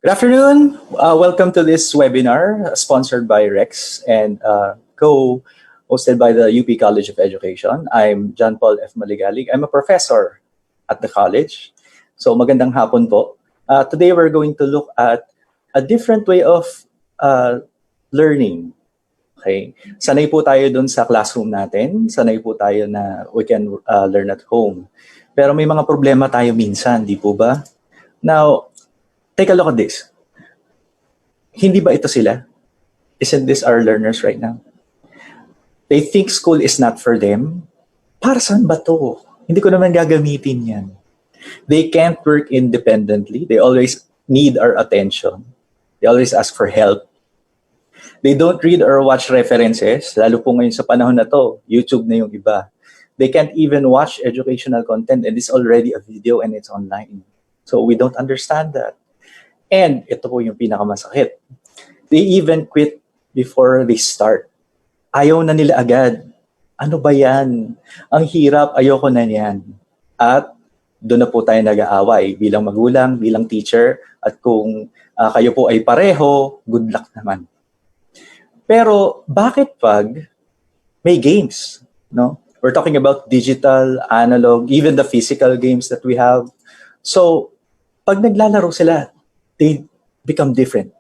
Good afternoon. Welcome to this webinar sponsored by Rex and co-hosted by the UP College of Education. I'm John Paul F. Maligalig. I'm a professor at the college. So magandang hapon po. Today we're going to look at a different way of learning. Okay? Sanay po tayo dun sa classroom natin. Sanay po tayo na we can learn at home. Pero may mga problema tayo minsan, di po ba? Now, take a look at this. Hindi ba ito sila? Isn't this our learners right now? They think school is not for them. Para saan ba to? Hindi ko naman gagamitin yan. They can't work independently. They always need our attention. They always ask for help. They don't read or watch references. Lalo po ngayon sa panahon na to, YouTube na yung iba. They can't even watch educational content and it's already a video and it's online. So we don't understand that. And ito po yung pinakamasakit. They even quit before they start. Ayaw na nila agad. Ano ba yan? Ang hirap, ayoko na yan. At doon na po tayo nag-aaway bilang magulang, bilang teacher. At kung kayo po ay pareho, good luck naman. Pero bakit pag may games? No? We're talking about digital, analog, even the physical games that we have. So, pag naglalaro sila, they become different.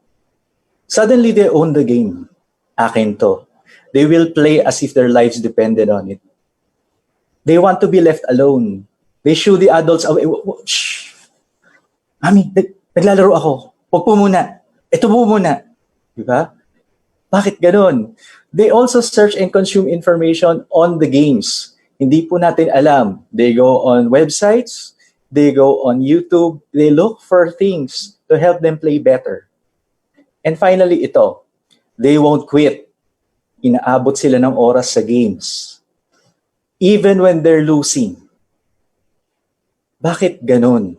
Suddenly, they own the game. Akin to. They will play as if their lives depended on it. They want to be left alone. They shoo the adults away. Shh! Mami, naglalaro ako. Huwag po muna. Ito po muna. Diba? Bakit ganun? They also search and consume information on the games. Hindi po natin alam. They go on websites. They go on YouTube. They look for things to help them play better. And finally, ito. They won't quit. Inaabot sila ng oras sa games. Even when they're losing. Bakit ganun?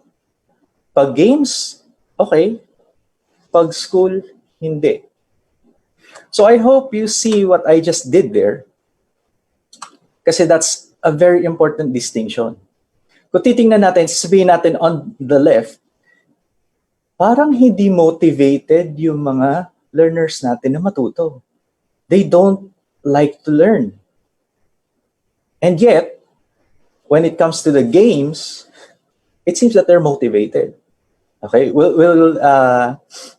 Pag games, okay. Pag school, hindi. So I hope you see what I just did there. Kasi that's a very important distinction. Kung titingnan natin, sasabihin natin on the left, parang hindi motivated yung mga learners natin na matuto. They don't like to learn. And yet, when it comes to the games, it seems that they're motivated. Okay, we'll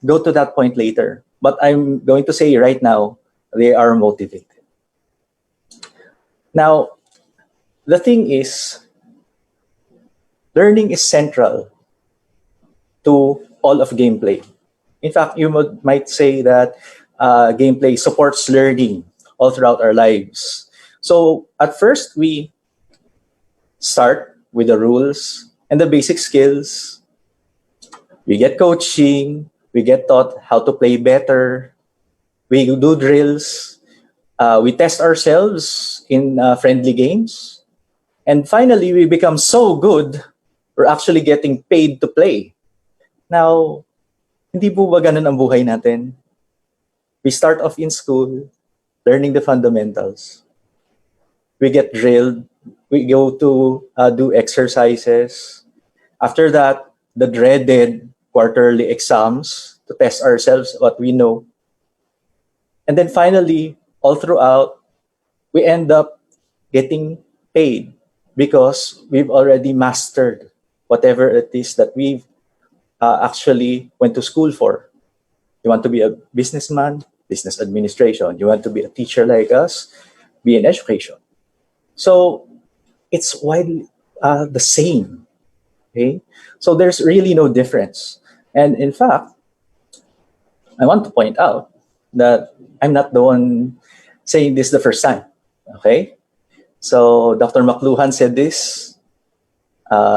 go to that point later. But I'm going to say right now, they are motivated. Now, the thing is, learning is central to all of gameplay. In fact, you might say that gameplay supports learning all throughout our lives. So at first, we start with the rules and the basic skills. We get coaching. We get taught how to play better. We do drills. We test ourselves in friendly games. And finally, we become so good, we're actually getting paid to play. Now, hindi po ba ganun ang buhay natin? We start off in school, learning the fundamentals. We get drilled. We go to do exercises. After that, the dreaded quarterly exams to test ourselves what we know. And then finally, all throughout, we end up getting paid because we've already mastered whatever it is that we've actually went to school for. You want to be a businessman, business administration. You want to be a teacher like us, be in education. So it's widely the same. Okay? So there's really no difference. And in fact, I want to point out that I'm not the one saying this the first time. Okay? So Dr. McLuhan said this.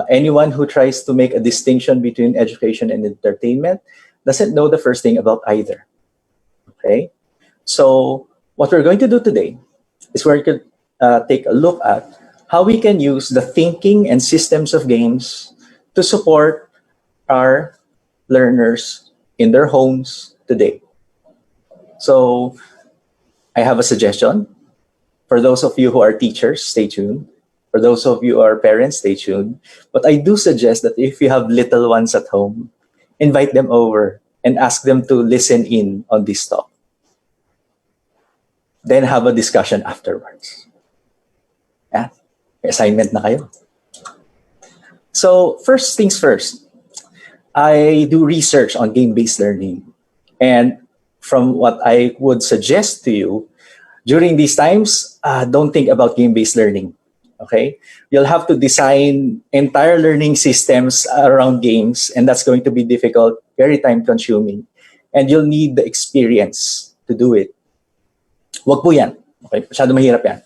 Anyone who tries to make a distinction between education and entertainment doesn't know the first thing about either. Okay? So what we're going to do today is we're going to take a look at how we can use the thinking and systems of games to support our learners in their homes today. So I have a suggestion. For those of you who are teachers, stay tuned. For those of you who are parents, stay tuned. But I do suggest that if you have little ones at home, invite them over and ask them to listen in on this talk. Then have a discussion afterwards. Yeah? May assignment na kayo. So first things first, I do research on game-based learning. And from what I would suggest to you, during these times, don't think about game-based learning. Okay? You'll have to design entire learning systems around games, and that's going to be difficult, very time-consuming. And you'll need the experience to do it. Wag po yan. Okay? Masyado mahirap yan.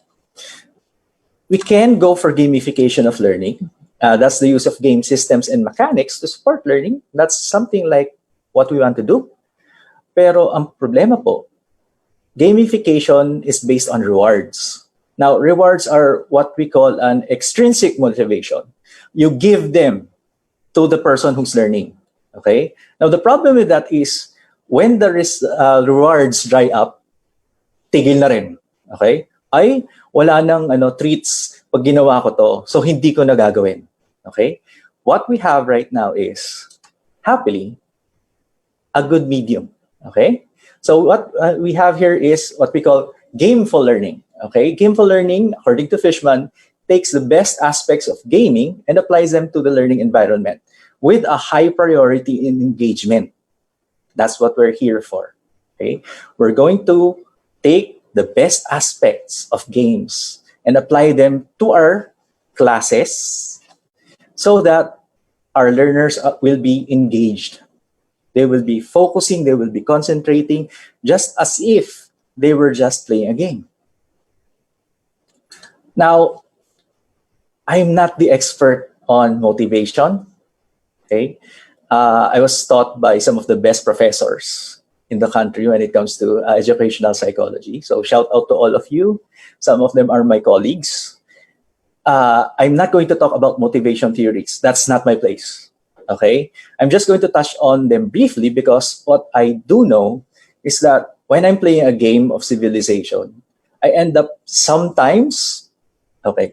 We can go for gamification of learning. That's the use of game systems and mechanics to support learning. That's something like what we want to do. Pero ang problema po, gamification is based on rewards. Now, rewards are what we call an extrinsic motivation. You give them to the person who's learning. Okay? Now, the problem with that is when the rewards dry up, tigil na rin. Okay? Ay, wala nang treats pag ginawa ko to, so hindi ko na gagawin. Okay? What we have right now is, happily, a good medium. Okay? So what we have here is what we call gameful learning. Okay? Gameful learning, according to Fishman, takes the best aspects of gaming and applies them to the learning environment with a high priority in engagement. That's what we're here for. Okay? We're going to take the best aspects of games and apply them to our classes so that our learners will be engaged. They will be focusing, they will be concentrating, just as if they were just playing a game. Now, I'm not the expert on motivation. Okay? I was taught by some of the best professors in the country when it comes to educational psychology. So shout out to all of you. Some of them are my colleagues. I'm not going to talk about motivation theories. That's not my place. Okay? I'm just going to touch on them briefly because what I do know is that when I'm playing a game of civilization, I end up oftentimes, I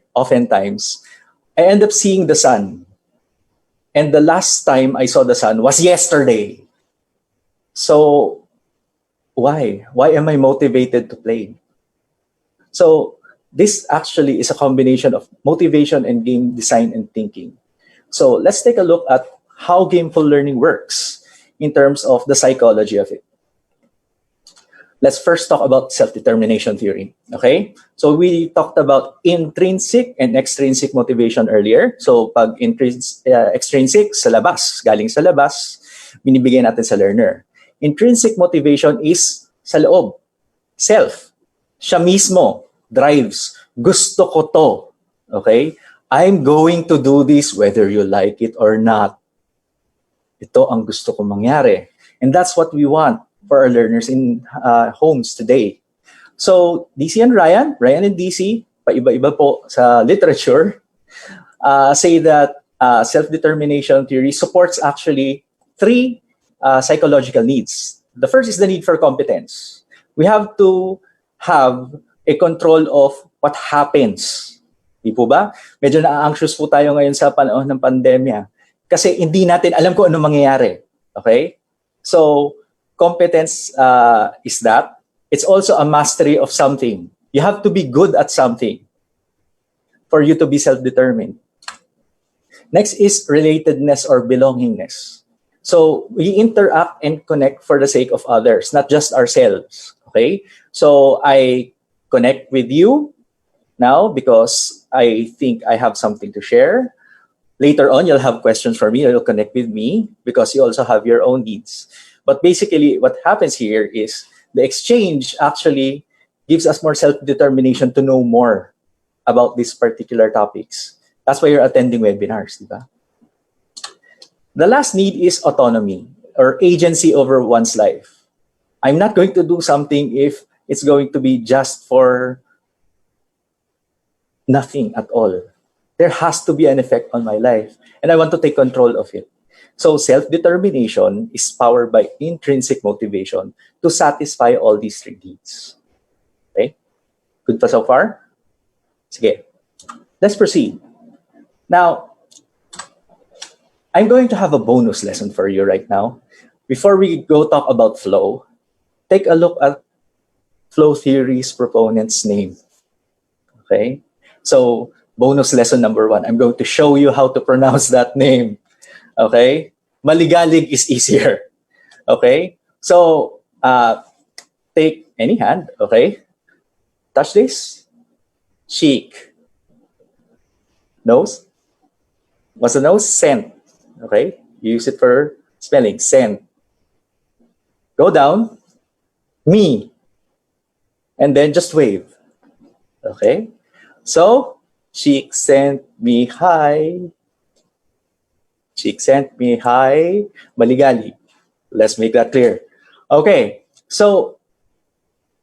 end up seeing the sun. And the last time I saw the sun was yesterday. So, why? Why am I motivated to play? So, this actually is a combination of motivation and game design and thinking. So, let's take a look at how gameful learning works in terms of the psychology of it. Let's first talk about self-determination theory. Okay? So we talked about intrinsic and extrinsic motivation earlier. So pag extrinsic, sa labas, galing sa labas, binibigay natin sa learner. Intrinsic motivation is sa loob, self. Siya mismo drives. Gusto ko to. Okay? I'm going to do this whether you like it or not. Ito ang gusto kong mangyari. And that's what we want for our learners in homes today. So, DC and Ryan and DC, paiba-iba po sa literature, say that self-determination theory supports actually three psychological needs. The first is the need for competence. We have to have a control of what happens. Di po ba? Medyo na-anxious po tayo ngayon sa panahon ng pandemya kasi hindi natin alam kung ano mangyayari. Okay? So, competence is that. It's also a mastery of something. You have to be good at something for you to be self-determined. Next is relatedness or belongingness. So we interact and connect for the sake of others, not just ourselves. Okay? So I connect with you now because I think I have something to share. Later on, you'll have questions for me. You'll connect with me because you also have your own needs. But basically, what happens here is the exchange actually gives us more self-determination to know more about these particular topics. That's why you're attending webinars, di ba? The last need is autonomy or agency over one's life. I'm not going to do something if it's going to be just for nothing at all. There has to be an effect on my life, and I want to take control of it. So self-determination is powered by intrinsic motivation to satisfy all these three needs. Okay? Good pa so far? Sige. Let's proceed. Now, I'm going to have a bonus lesson for you right now. before we go talk about flow, take a look at flow theory's proponent's name. Okay? So, bonus lesson number 1, I'm going to show you how to pronounce that name. Okay? Maligalig is easier. Okay? So, take any hand. Okay? Touch this. Cheek. Nose. What's the nose? Scent. Okay? Use it for spelling. Scent. Go down. Me. And then just wave. Okay? So, cheek sent me hi. Cheek sent me hi. Maligali. Let's make that clear. Okay. So,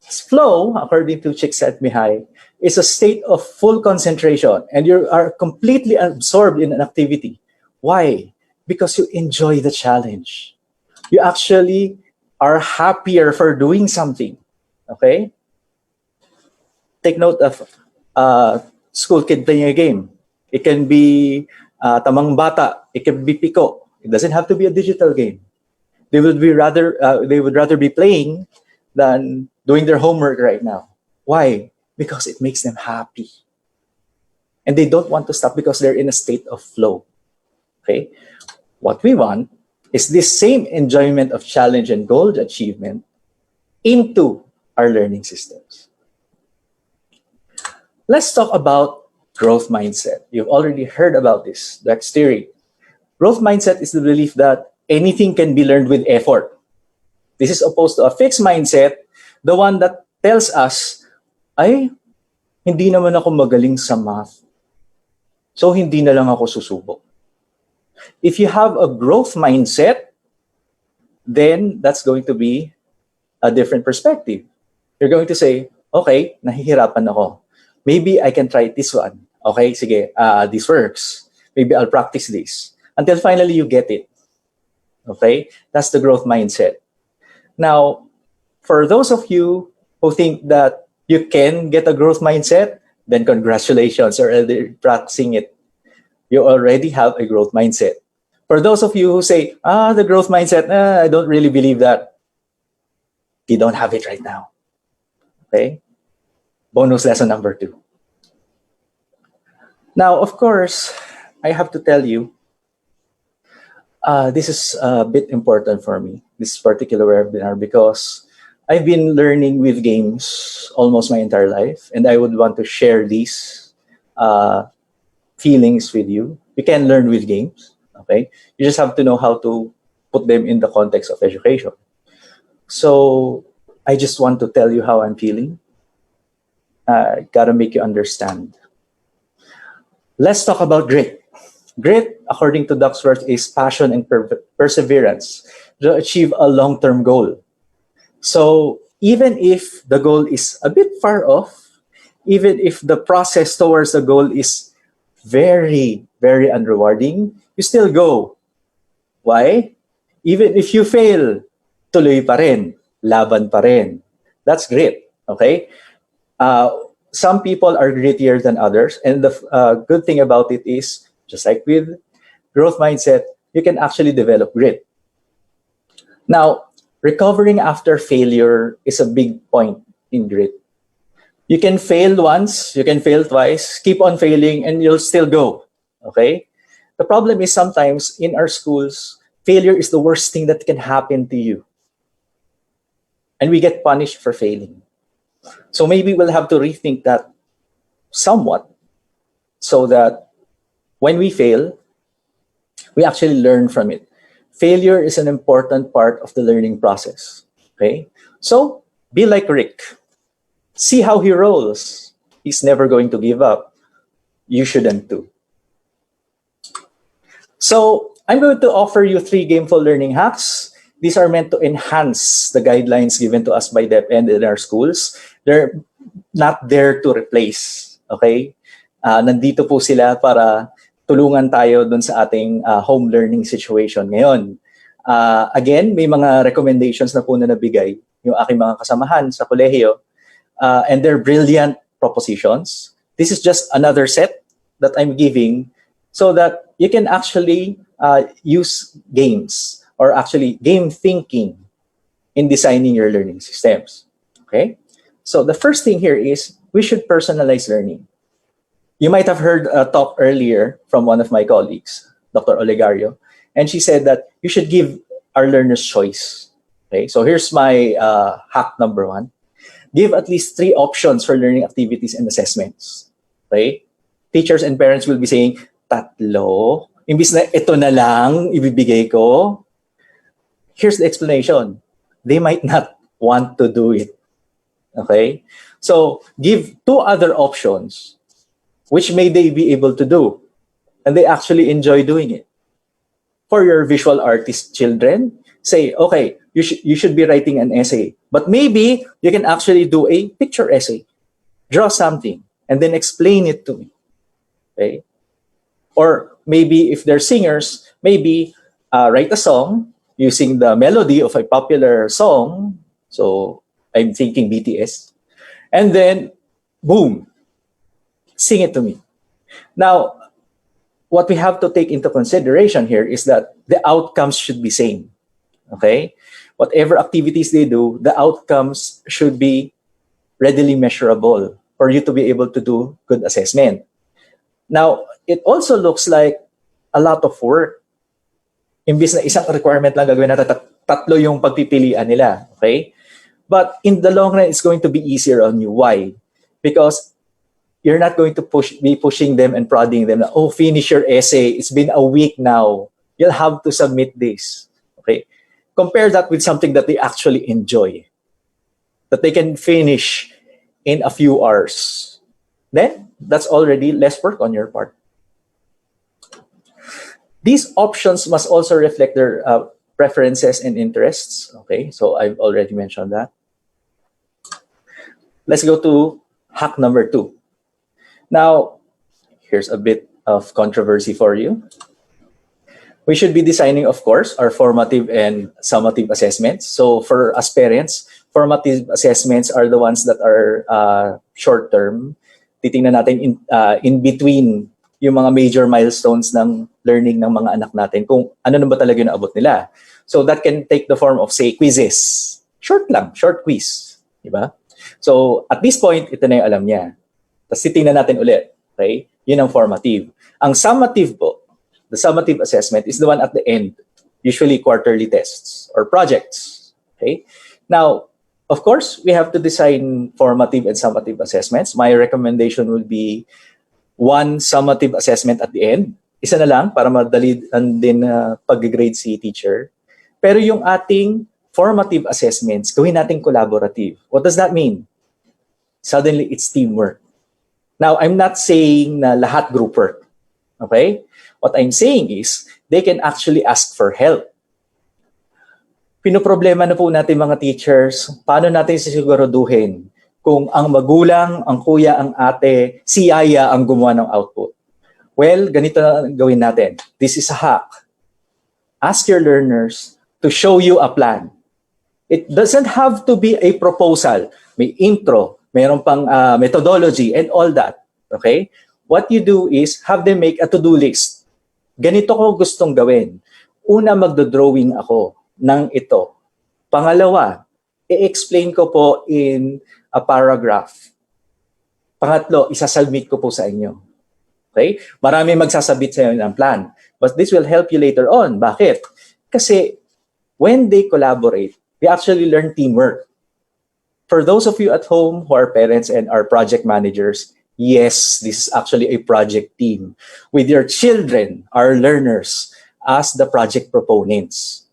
flow, according to Cheek sent me hi, is a state of full concentration and you are completely absorbed in an activity. Why? Because you enjoy the challenge. You actually are happier for doing something. Okay? Take note of school kid playing a game. It can be tamang bata. It can be piko. It doesn't have to be a digital game. They would rather be playing than doing their homework right now. Why? Because it makes them happy. And they don't want to stop because they're in a state of flow. Okay? What we want is this same enjoyment of challenge and goal achievement into our learning systems. Let's talk about growth mindset. You've already heard about this, Dex theory. Growth mindset is the belief that anything can be learned with effort. This is opposed to a fixed mindset, the one that tells us, ay, hindi naman ako magaling sa math. So, hindi na lang ako susubok. If you have a growth mindset, then that's going to be a different perspective. You're going to say, okay, nahihirapan ako. Maybe I can try this one. Okay, sige, this works. Maybe I'll practice this. Until finally you get it. Okay? That's the growth mindset. Now, for those of you who think that you can get a growth mindset, then congratulations, you're already practicing it. You already have a growth mindset. For those of you who say, the growth mindset, I don't really believe that. You don't have it right now. Okay? Bonus lesson number 2. Now, of course, I have to tell you, this is a bit important for me, this particular webinar, because I've been learning with games almost my entire life, and I would want to share these feelings with you. You can learn with games, okay? You just have to know how to put them in the context of education. So I just want to tell you how I'm feeling. Gotta make you understand. Let's talk about grit. Grit, according to Duckworth, is passion and perseverance to achieve a long-term goal. So even if the goal is a bit far off, even if the process towards the goal is very, very unrewarding, you still go. Why? Even if you fail, tuloy pa rin, laban pa rin. That's grit, okay? Some people are grittier than others, and the good thing about it is, just like with growth mindset, you can actually develop grit. Now, recovering after failure is a big point in grit. You can fail once, you can fail twice, keep on failing, and you'll still go, okay? The problem is sometimes in our schools, failure is the worst thing that can happen to you. And we get punished for failing. So maybe we'll have to rethink that somewhat so that when we fail, we actually learn from it. Failure is an important part of the learning process. Okay? So be like Rick. See how he rolls. He's never going to give up. You shouldn't too. So I'm going to offer you 3 gameful learning hacks. These are meant to enhance the guidelines given to us by DepEd in our schools. They're not there to replace. Okay? Nandito po sila para tulungan tayo dun sa ating home learning situation ngayon. Again, may mga recommendations na po na nabigay yung aking mga kasamahan sa kolehiyo. And they're brilliant propositions. This is just another set that I'm giving so that you can actually use games or actually game thinking in designing your learning systems. Okay? So the first thing here is we should personalize learning. You might have heard a talk earlier from one of my colleagues, Dr. Olegario, and she said that you should give our learners choice. Okay, so here's my hack number one. Give at least 3 options for learning activities and assessments. Okay? Teachers and parents will be saying, tatlo? Imbis na ito na lang ibibigay ko. Here's the explanation. They might not want to do it. Okay? So, give 2 other options which may they be able to do. And they actually enjoy doing it. For your visual artist children, say, okay, you should be writing an essay. But maybe you can actually do a picture essay. Draw something and then explain it to me. Okay? Or maybe if they're singers, maybe write a song using the melody of a popular song. So I'm thinking BTS. And then, boom, sing it to me. Now, what we have to take into consideration here is that the outcomes should be same. Okay? Whatever activities they do, the outcomes should be readily measurable for you to be able to do good assessment. Now, it also looks like a lot of work. Imbis na isang requirement lang gagawin natin, tatlo yung pagpipilian nila. Okay? But in the long run, it's going to be easier on you. Why? Because you're not going to be pushing them and prodding them. Oh, finish your essay. It's been a week now. You'll have to submit this. Okay? Compare that with something that they actually enjoy, that they can finish in a few hours. Then, that's already less work on your part. These options must also reflect their preferences and interests. Okay, so I've already mentioned that. Let's go to hack number 2. Now, here's a bit of controversy for you. We should be designing, of course, our formative and summative assessments. So for us parents, formative assessments are the ones that are short-term. Titingnan natin in between yung mga major milestones ng learning ng mga anak natin, kung ano na ba talaga yung naabot nila. So that can take the form of, say, quizzes. Short lang, short quiz. Diba? So at this point, ito na yung alam niya. Tapos titingnan natin ulit. Okay? Yun ang formative. Ang summative po, the summative assessment is the one at the end, usually quarterly tests or projects. Okay? Now, of course, we have to design formative and summative assessments. My recommendation would be 1 summative assessment at the end. Isa na lang para madali din pag-grade si teacher. Pero yung ating formative assessments, gawin natin collaborative. What does that mean? Suddenly, it's teamwork. Now, I'm not saying na lahat group work. Okay? What I'm saying is, they can actually ask for help. Pinoproblema na po natin mga teachers, paano natin sisiguraduhin kung ang magulang, ang kuya, ang ate, si yaya ang gumawa ng output. Well, ganito na gawin natin. This is a hack. Ask your learners to show you a plan. It doesn't have to be a proposal. May intro, mayroon pang methodology and all that. Okay? What you do is have them make a to-do list. Ganito ko gustong gawin. Una, magdo-drawing ako ng ito. Pangalawa, i-explain ko po in a paragraph. Pangatlo, isasubmit ko po sa inyo. Okay? Marami magsasabit sa inyo ng plan. But this will help you later on. Bakit? Kasi when they collaborate, they actually learn teamwork. For those of you at home who are parents and are project managers, yes, this is actually a project team with your children, our learners, as the project proponents.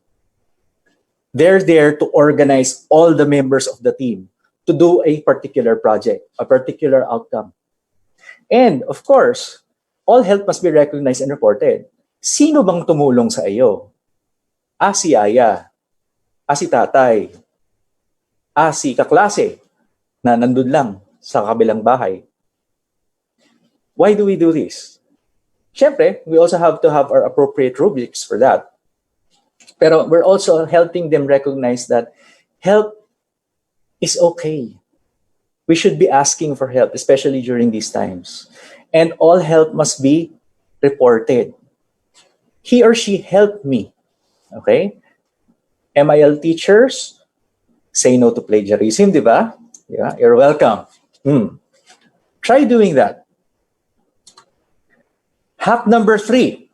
They're there to organize all the members of the team to do a particular project, a particular outcome. And of course, all help must be recognized and reported. Sino bang tumulong sa iyo? Si yaya. Si tatay. Si kaklase na nandun lang sa kabilang bahay. Why do we do this? Siyempre, we also have to have our appropriate rubrics for that. Pero we're also helping them recognize that help is okay. We should be asking for help, especially during these times. And all help must be reported. He or she helped me. Okay? MIL teachers, say no to plagiarism, di ba? Yeah, you're welcome. Try doing that. Hack number 3.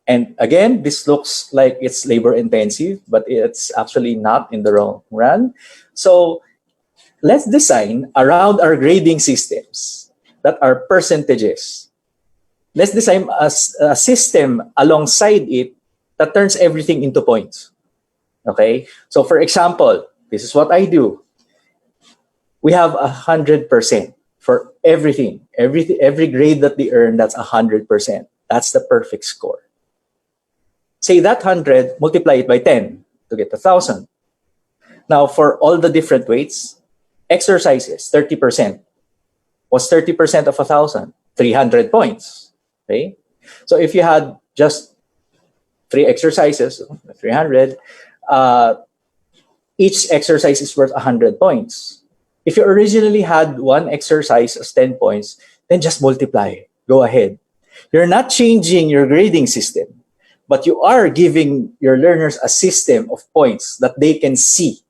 And again, this looks like it's labor intensive, but it's actually not in the long run. So let's design around our grading systems that are percentages. Let's design a system alongside it that turns everything into points. Okay? So for example, this is what I do. We have 100% for everything. Every grade that they earn, that's 100%. That's the perfect score. Say that 100, multiply it by 10 to get 1,000. Now, for all the different weights, exercises, 30%. What's 30% of 1,000? 300 points. Okay? So if you had just 3 exercises, 300, each exercise is worth 100 points. If you originally had one exercise as 10 points, then just multiply. Go ahead. You're not changing your grading system, but you are giving your learners a system of points that they can see.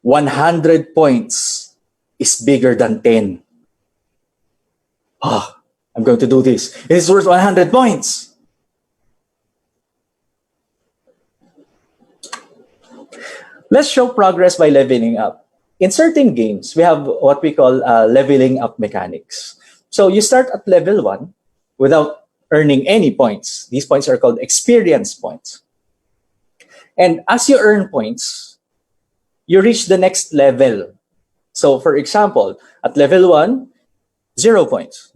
100 points is bigger than 10. I'm going to do this. It is worth 100 points. Let's show progress by leveling up. In certain games, we have what we call leveling up mechanics. So you start at level 1 without earning any points. These points are called experience points. And as you earn points, you reach the next level. So for example, at level 1, 0 points.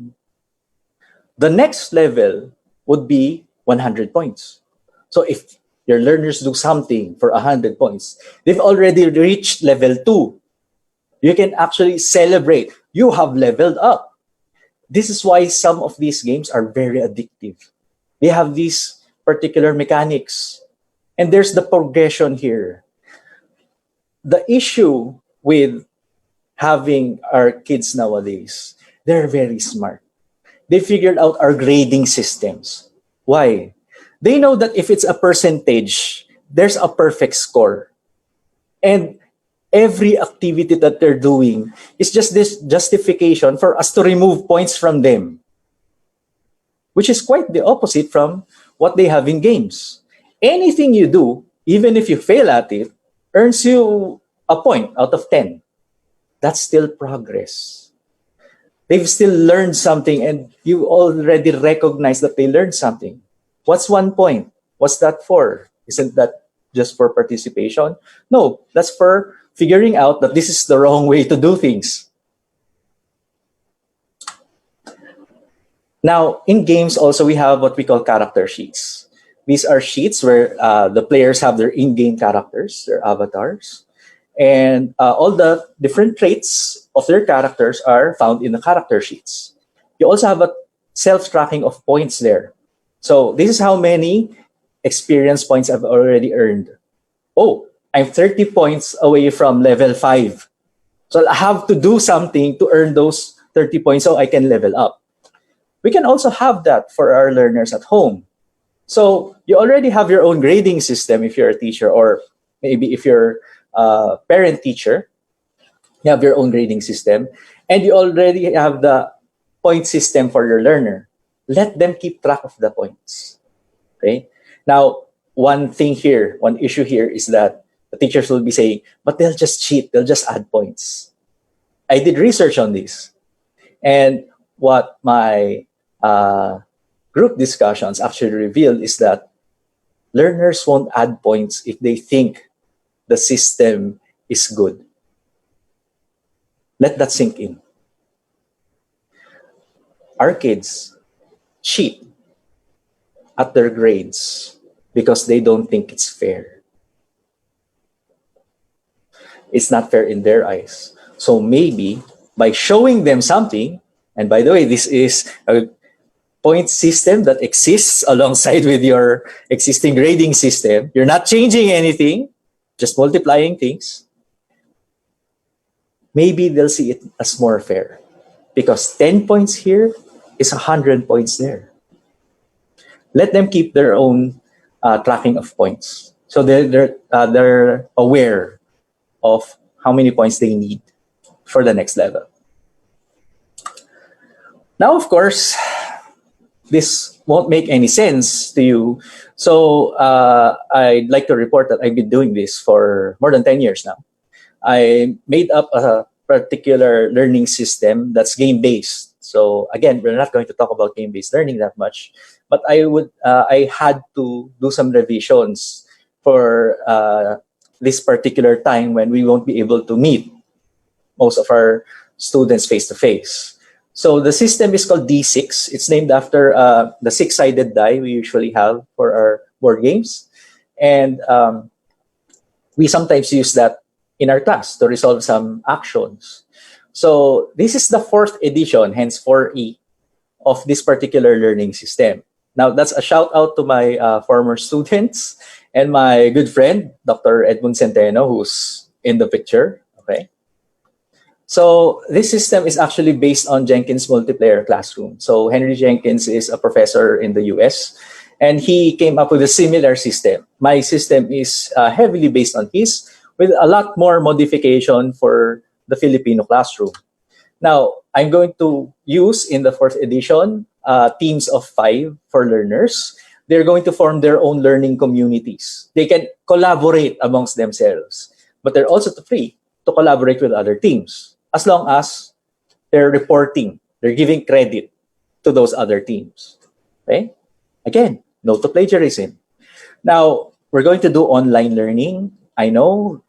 The next level would be 100 points. So if your learners do something for 100 points, they've already reached level 2. You can actually celebrate. You have leveled up. This is why some of these games are very addictive. They have these particular mechanics. And there's the progression here. The issue with having our kids nowadays, they're very smart. They figured out our grading systems. Why? They know that if it's a percentage, there's a perfect score. And every activity that they're doing is just this justification for us to remove points from them, which is quite the opposite from what they have in games. Anything you do, even if you fail at it, earns you a point out of 10. That's still progress. They've still learned something, and you already recognize that they learned something. What's 1 point? What's that for? Isn't that just for participation? No, that's for figuring out that this is the wrong way to do things. Now, in games also, we have what we call character sheets. These are sheets where the players have their in-game characters, their avatars, and all the different traits of their characters are found in the character sheets. You also have a self-tracking of points there. So this is how many experience points I've already earned. Oh, I'm 30 points away from level 5. So I have to do something to earn those 30 points so I can level up. We can also have that for our learners at home. So you already have your own grading system if you're a teacher, or maybe if you're a parent teacher, you have your own grading system, and you already have the point system for your learner. Let them keep track of the points. Okay? Now, one issue here is that the teachers will be saying, but they'll just cheat, they'll just add points. I did research on this. And what my group discussions actually revealed is that learners won't add points if they think the system is good. Let that sink in. Our kids cheat at their grades because they don't think it's fair. It's not fair in their eyes. So maybe by showing them something, and by the way, this is a point system that exists alongside with your existing grading system. You're not changing anything, just multiplying things. Maybe they'll see it as more fair because 10 points here is 100 points there. Let them keep their own tracking of points. So they're aware of how many points they need for the next level. Now, of course, this won't make any sense to you. So I'd like to report that I've been doing this for more than 10 years now. I made up a particular learning system that's game-based. So again, we're not going to talk about game-based learning that much, but I had to do some revisions for this particular time when we won't be able to meet most of our students face-to-face. So the system is called D6. It's named after the six-sided die we usually have for our board games. And we sometimes use that in our class to resolve some actions. So this is the fourth edition, hence 4E, of this particular learning system. Now, that's a shout out to my former students and my good friend, Dr. Edmund Centeno, who's in the picture. Okay. So this system is actually based on Jenkins Multiplayer Classroom. So Henry Jenkins is a professor in the US, and he came up with a similar system. My system is heavily based on his, with a lot more modification for the Filipino classroom. Now, I'm going to use in the fourth edition teams of 5 for learners. They're going to form their own learning communities. They can collaborate amongst themselves, but they're also free to collaborate with other teams as long as they're reporting, they're giving credit to those other teams. Okay? Again, no to plagiarism. Now, we're going to do online learning. I know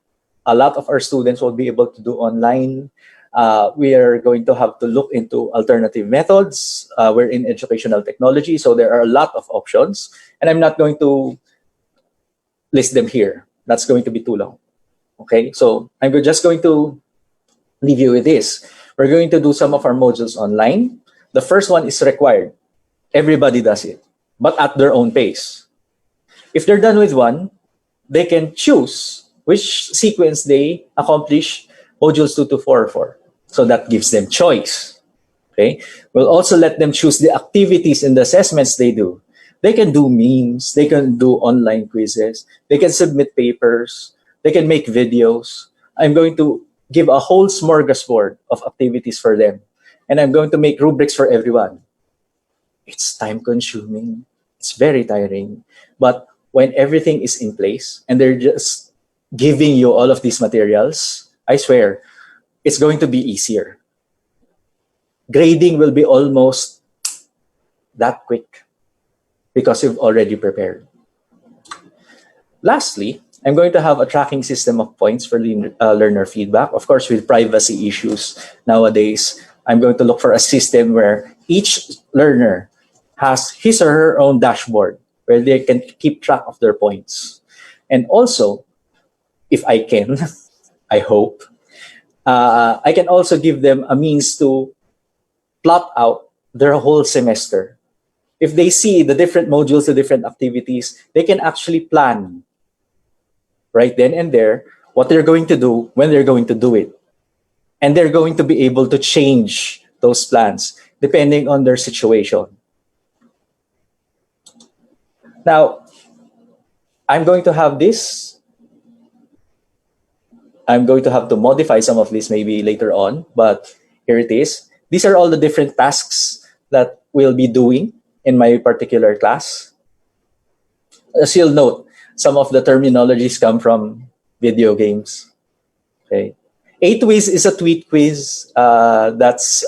a lot of our students will be able to do online. We are going to have to look into alternative methods. We're in educational technology, so there are a lot of options. And I'm not going to list them here. That's going to be too long. Okay, so I'm just going to leave you with this. We're going to do some of our modules online. The first one is required. Everybody does it, but at their own pace. If they're done with one, they can choose which sequence they accomplish modules 2 to 4 for. So that gives them choice. Okay. We'll also let them choose the activities and the assessments they do. They can do memes. They can do online quizzes. They can submit papers. They can make videos. I'm going to give a whole smorgasbord of activities for them. And I'm going to make rubrics for everyone. It's time consuming. It's very tiring. But when everything is in place and they're just giving you all of these materials, I swear, it's going to be easier. Grading will be almost that quick because you've already prepared. Lastly, I'm going to have a tracking system of points for learner feedback. Of course, with privacy issues nowadays, I'm going to look for a system where each learner has his or her own dashboard where they can keep track of their points. And also, if I can, I hope, I can also give them a means to plot out their whole semester. If they see the different modules, the different activities, they can actually plan right then and there what they're going to do, when they're going to do it. And they're going to be able to change those plans depending on their situation. Now, I'm going to have this. I'm going to have to modify some of this maybe later on, but here it is. These are all the different tasks that we'll be doing in my particular class. As you'll note, some of the terminologies come from video games. Okay. 8Wiz is a tweet quiz. That's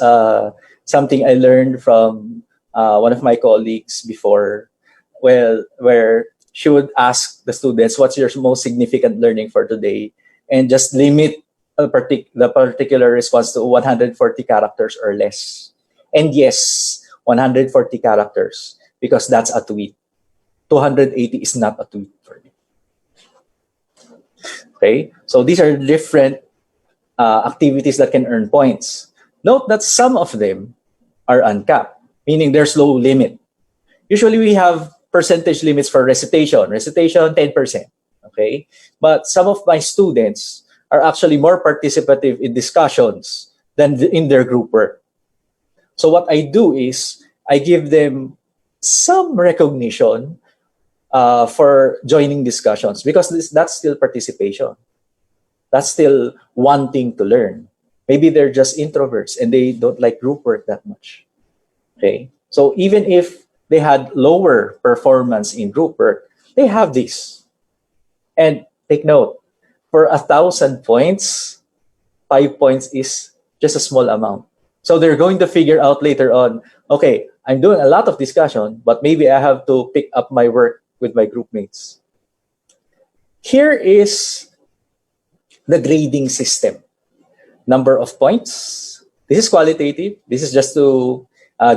something I learned from one of my colleagues before, where she would ask the students, what's your most significant learning for today? And just limit the particular response to 140 characters or less. And yes, 140 characters, because that's a tweet. 280 is not a tweet for me. Okay, so these are different activities that can earn points. Note that some of them are uncapped, meaning there's low limit. Usually we have percentage limits for recitation. Recitation, 10%. Okay, but some of my students are actually more participative in discussions than in their group work. So what I do is I give them some recognition for joining discussions because that's still participation. That's still wanting to learn. Maybe they're just introverts and they don't like group work that much. Okay. So even if they had lower performance in group work, they have this. And take note, for 1,000 points, 5 points is just a small amount. So they're going to figure out later on, okay, I'm doing a lot of discussion, but maybe I have to pick up my work with my group mates. Here is the grading system. Number of points. This is qualitative. This is just to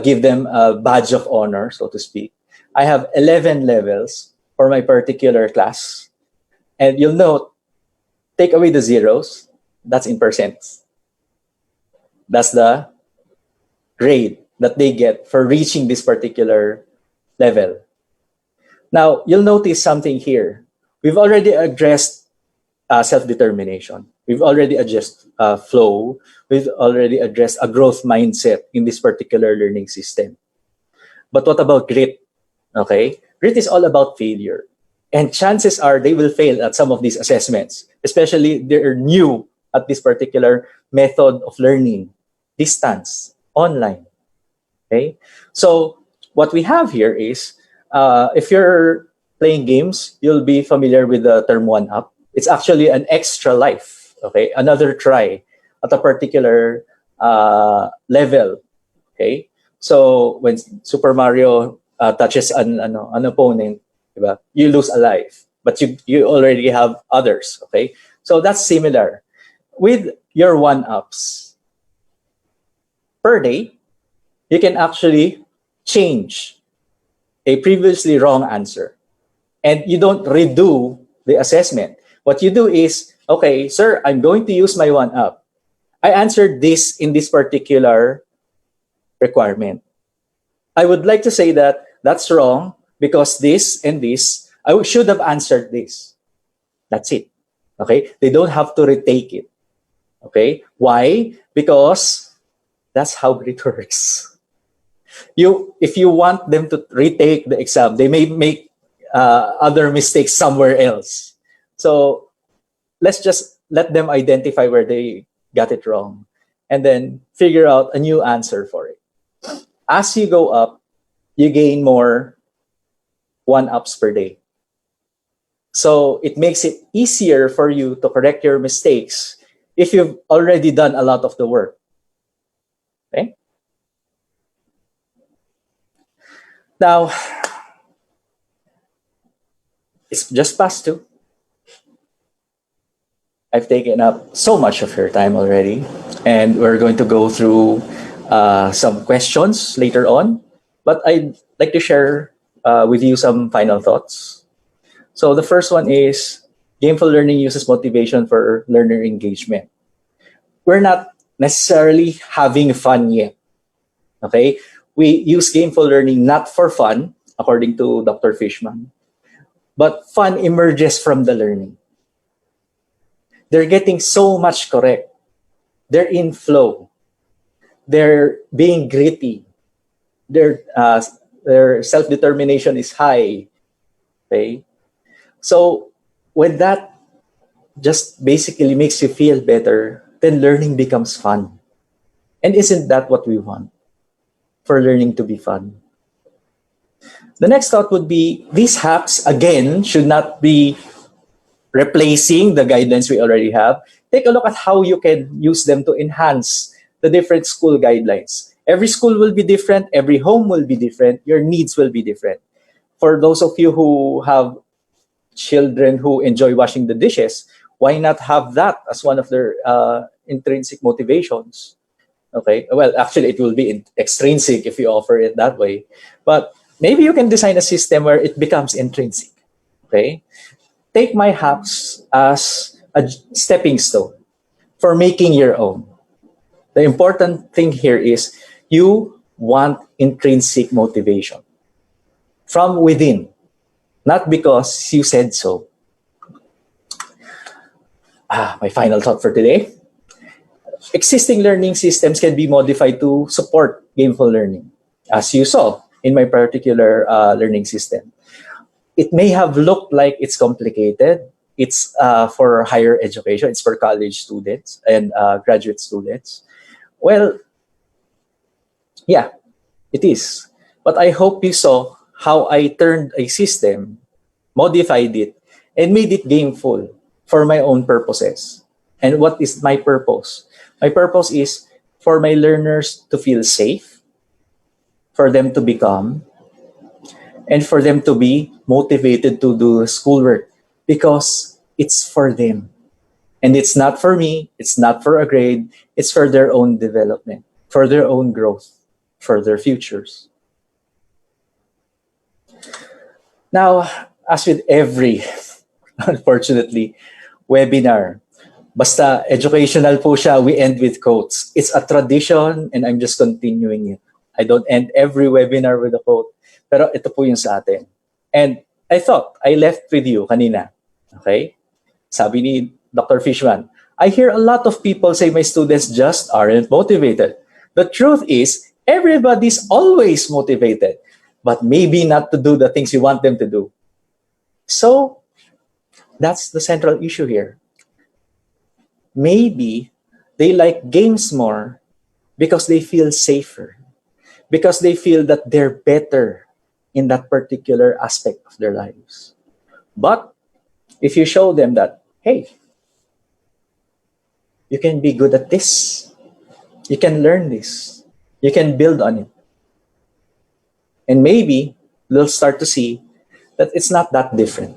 give them a badge of honor, so to speak. I have 11 levels for my particular class. And you'll note, take away the zeros, that's in percents. That's the grade that they get for reaching this particular level. Now, you'll notice something here. We've already addressed self-determination. We've already addressed flow. We've already addressed a growth mindset in this particular learning system. But what about grit? Okay, grit is all about failure. And chances are they will fail at some of these assessments, especially they're new at this particular method of learning, distance, online. Okay, so what we have here is if you're playing games, you'll be familiar with the term one up. It's actually an extra life, okay, another try at a particular level. Okay, so when Super Mario touches an opponent, diba? You lose a life, but you already have others. Okay, so that's similar with your one ups. Per day, you can actually change a previously wrong answer, and you don't redo the assessment. What you do is, okay, sir, I'm going to use my one up. I answered this in this particular requirement. I would like to say that that's wrong because this and this, I should have answered this. That's it. Okay? They don't have to retake it. Okay? Why? Because that's how grit works. If you want them to retake the exam, they may make other mistakes somewhere else. So let's just let them identify where they got it wrong and then figure out a new answer for it. As you go up, you gain more one-ups per day. So it makes it easier for you to correct your mistakes if you've already done a lot of the work. Okay? Now, it's just past 2. I've taken up so much of your time already, and we're going to go through some questions later on. But I'd like to share with you some final thoughts. So the first one is gameful learning uses motivation for learner engagement. We're not necessarily having fun yet. Okay? We use gameful learning not for fun, according to Dr. Fishman, but fun emerges from the learning. They're getting so much correct. They're in flow. They're being gritty. Their self-determination is high. Okay? So when that just basically makes you feel better, then learning becomes fun. And isn't that what we want? For learning to be fun. The next thought would be, these hacks, again, should not be replacing the guidelines we already have. Take a look at how you can use them to enhance the different school guidelines. Every school will be different. Every home will be different. Your needs will be different. For those of you who have children who enjoy washing the dishes, why not have that as one of their intrinsic motivations? Okay, well, actually, it will be extrinsic if you offer it that way. But maybe you can design a system where it becomes intrinsic. Okay, take my hacks as a stepping stone for making your own. The important thing here is you want intrinsic motivation from within, not because you said so. My final thought for today. Existing learning systems can be modified to support gameful learning, as you saw in my particular learning system. it may have looked like it's complicated. It's for higher education. It's for college students and graduate students. Well, yeah, it is. But I hope you saw how I turned a system, modified it, and made it gameful for my own purposes. And what is my purpose? My purpose is for my learners to feel safe, for them to become, and for them to be motivated to do schoolwork because it's for them. And it's not for me, it's not for a grade, it's for their own development, for their own growth, for their futures. Now, as with every, unfortunately, webinar, basta educational po siya, we end with quotes. It's a tradition and I'm just continuing it. I don't end every webinar with a quote, pero ito po yung sa atin. And I thought, I left with you kanina. Okay? Sabi ni Dr. Fishman, I hear a lot of people say my students just aren't motivated. The truth is, everybody's always motivated, but maybe not to do the things you want them to do. So, that's the central issue here. Maybe they like games more because they feel safer, because they feel that they're better in that particular aspect of their lives. But if you show them that, hey, you can be good at this, you can learn this, you can build on it. And maybe they'll start to see that it's not that different.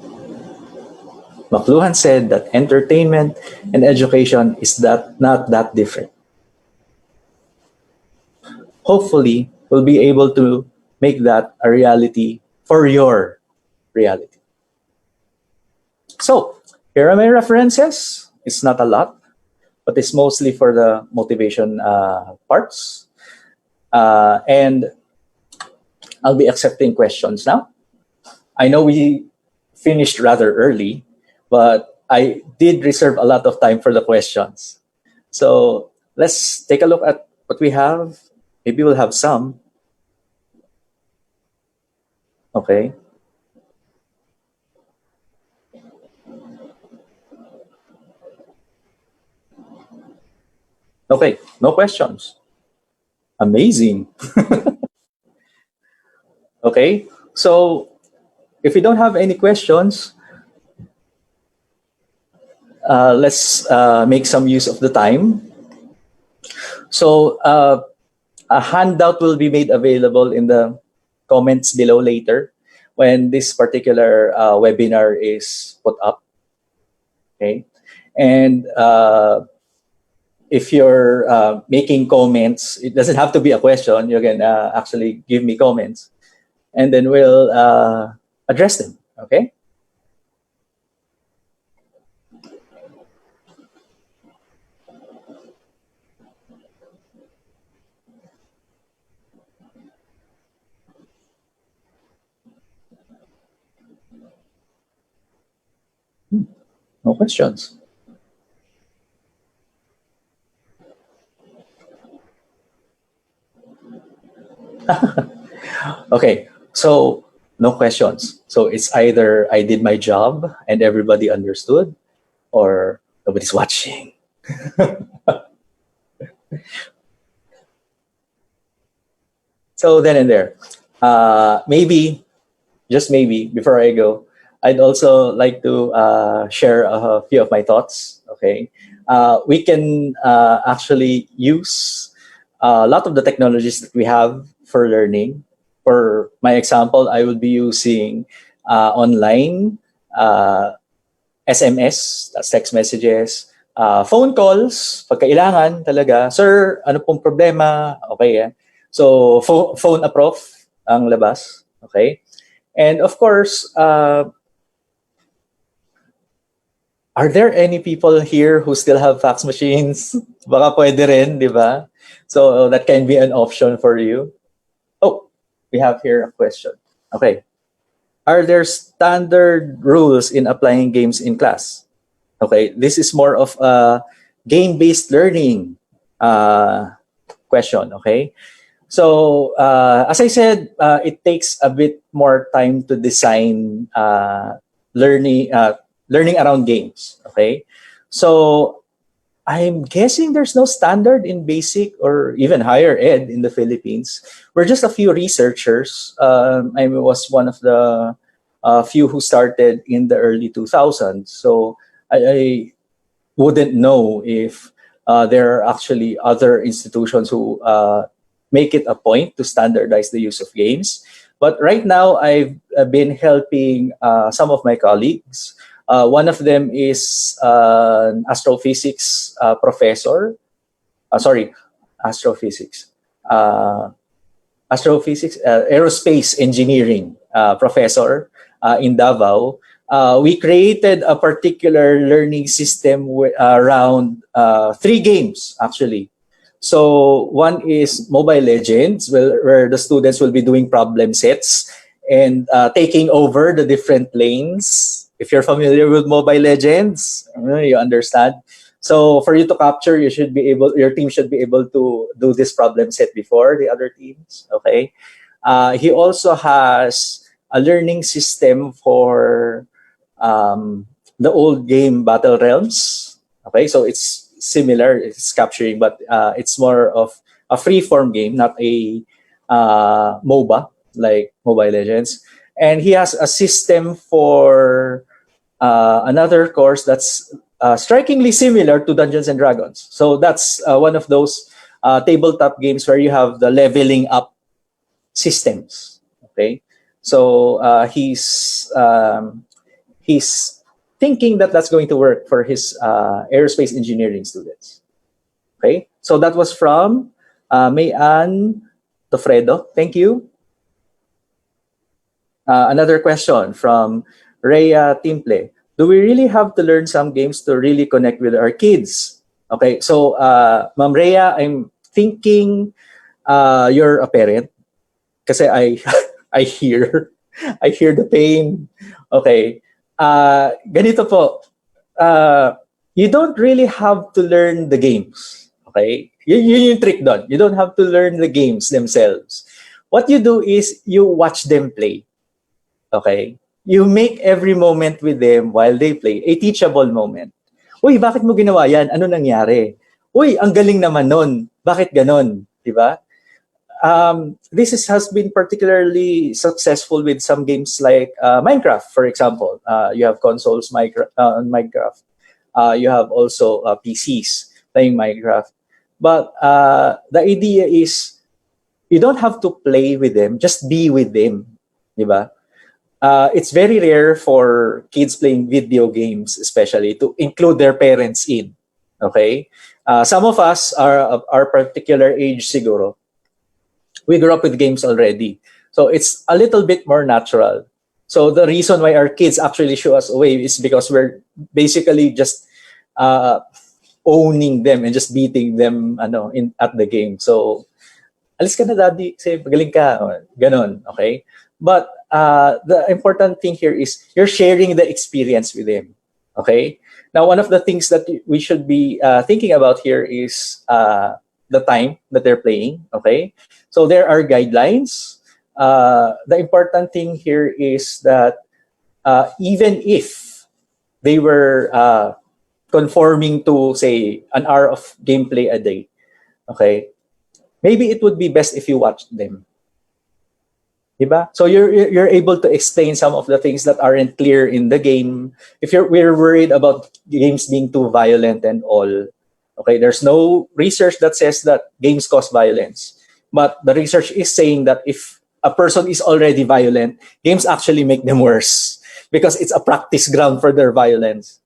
McLuhan said that entertainment and education is not that different. Hopefully, we'll be able to make that a reality for your reality. So, here are my references. It's not a lot, but it's mostly for the motivation parts. And I'll be accepting questions now. I know we finished rather early, but I did reserve a lot of time for the questions. So let's take a look at what we have. Maybe we'll have some. Okay. Okay, no questions. Amazing. Okay, so if we don't have any questions, let's make some use of the time. So a handout will be made available in the comments below later when this particular webinar is put up. Okay, and if you're making comments, it doesn't have to be a question. You can actually give me comments, and then we'll address them. Okay. No questions. Okay, so no questions. So it's either I did my job and everybody understood, or nobody's watching. So then and there, maybe, just maybe, before I go, I'd also like to share a few of my thoughts. Okay, we can actually use a lot of the technologies that we have for learning. For my example, I will be using online SMS, that's text messages, phone calls, pagkailangan talaga, sir, ano pong problema? Okay, so phone a prof ang labas. Okay, and of course, are there any people here who still have fax machines? Baka pwede rin, di ba? So that can be an option for you. Oh, we have here a question. Okay. Are there standard rules in applying games in class? Okay, this is more of a game-based learning question, okay? So as I said, it takes a bit more time to design learning around games. Okay, so I'm guessing there's no standard in basic or even higher ed in the Philippines. We're just a few researchers. I was one of the few who started in the early 2000s. So I wouldn't know if there are actually other institutions who make it a point to standardize the use of games. But right now, I've been helping some of my colleagues. One of them is an astrophysics professor. Sorry, astrophysics. Uh, astrophysics, aerospace engineering professor in Davao. We created a particular learning system around three games, actually. So one is Mobile Legends, where the students will be doing problem sets and taking over the different lanes. If you're familiar with Mobile Legends, you understand. So for you to capture, your team should be able to do this problem set before the other teams. Okay. He also has a learning system for the old game Battle Realms. Okay, so it's similar, it's capturing, but it's more of a free form game, not a MOBA like Mobile Legends. And he has a system for another course that's strikingly similar to Dungeons and Dragons. So that's one of those tabletop games where you have the leveling up systems. Okay, so he's thinking that that's going to work for his aerospace engineering students. Okay, so that was from Mayan Tofredo. Thank you. Another question from Rhea Timple. Do we really have to learn some games to really connect with our kids? Okay, so Ma'am Rhea, I'm thinking you're a parent kasi I hear I hear the pain. Okay. Ganito po. Uh, you don't really have to learn the games. Okay? Yun yung trick doon. You don't have to learn the games themselves. What you do is you watch them play. Okay? You make every moment with them while they play a teachable moment. Uy, bakit mo ginawa yan? Ano nangyari? Uy, ang galing naman nun. Bakit ganon? Diba? Has been particularly successful with some games like Minecraft, for example. You have consoles on Minecraft. You have also PCs playing Minecraft. But the idea is you don't have to play with them, just be with them. Diba? It's very rare for kids playing video games, especially, to include their parents in. Okay? Some of us are our particular age siguro. We grew up with games already. So it's a little bit more natural. So the reason why our kids actually show us away is because we're basically just uh, owning them and just beating them at the game. So, alis ka na daddy, say, magaling ka, ganon, okay? But the important thing here is you're sharing the experience with them, okay? Now, one of the things that we should be thinking about here is the time that they're playing, okay? So there are guidelines. The important thing here is that even if they were conforming to, say, an hour of gameplay a day, okay, maybe it would be best if you watched them. Diba? So you're able to explain some of the things that aren't clear in the game. If we're worried about games being too violent and all, okay, there's no research that says that games cause violence. But the research is saying that if a person is already violent, games actually make them worse because it's a practice ground for their violence.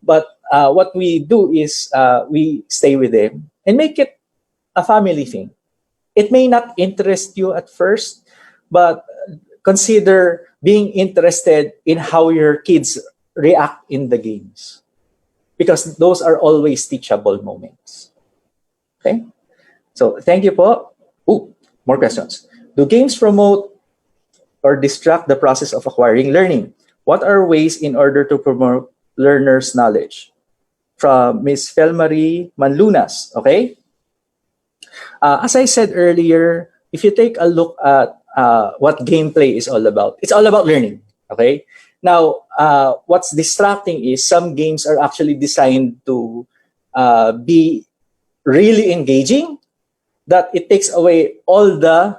But what we do is we stay with them and make it a family thing. It may not interest you at first, but consider being interested in how your kids react in the games, because those are always teachable moments. Okay? So, thank you po. Ooh, more questions. Do games promote or distract the process of acquiring learning? What are ways in order to promote learners' knowledge? From Ms. Felmarie Manlunas. Okay? As I said earlier, if you take a look at what gameplay is all about, it's all about learning. Okay. Now, what's distracting is some games are actually designed to be really engaging, that it takes away all the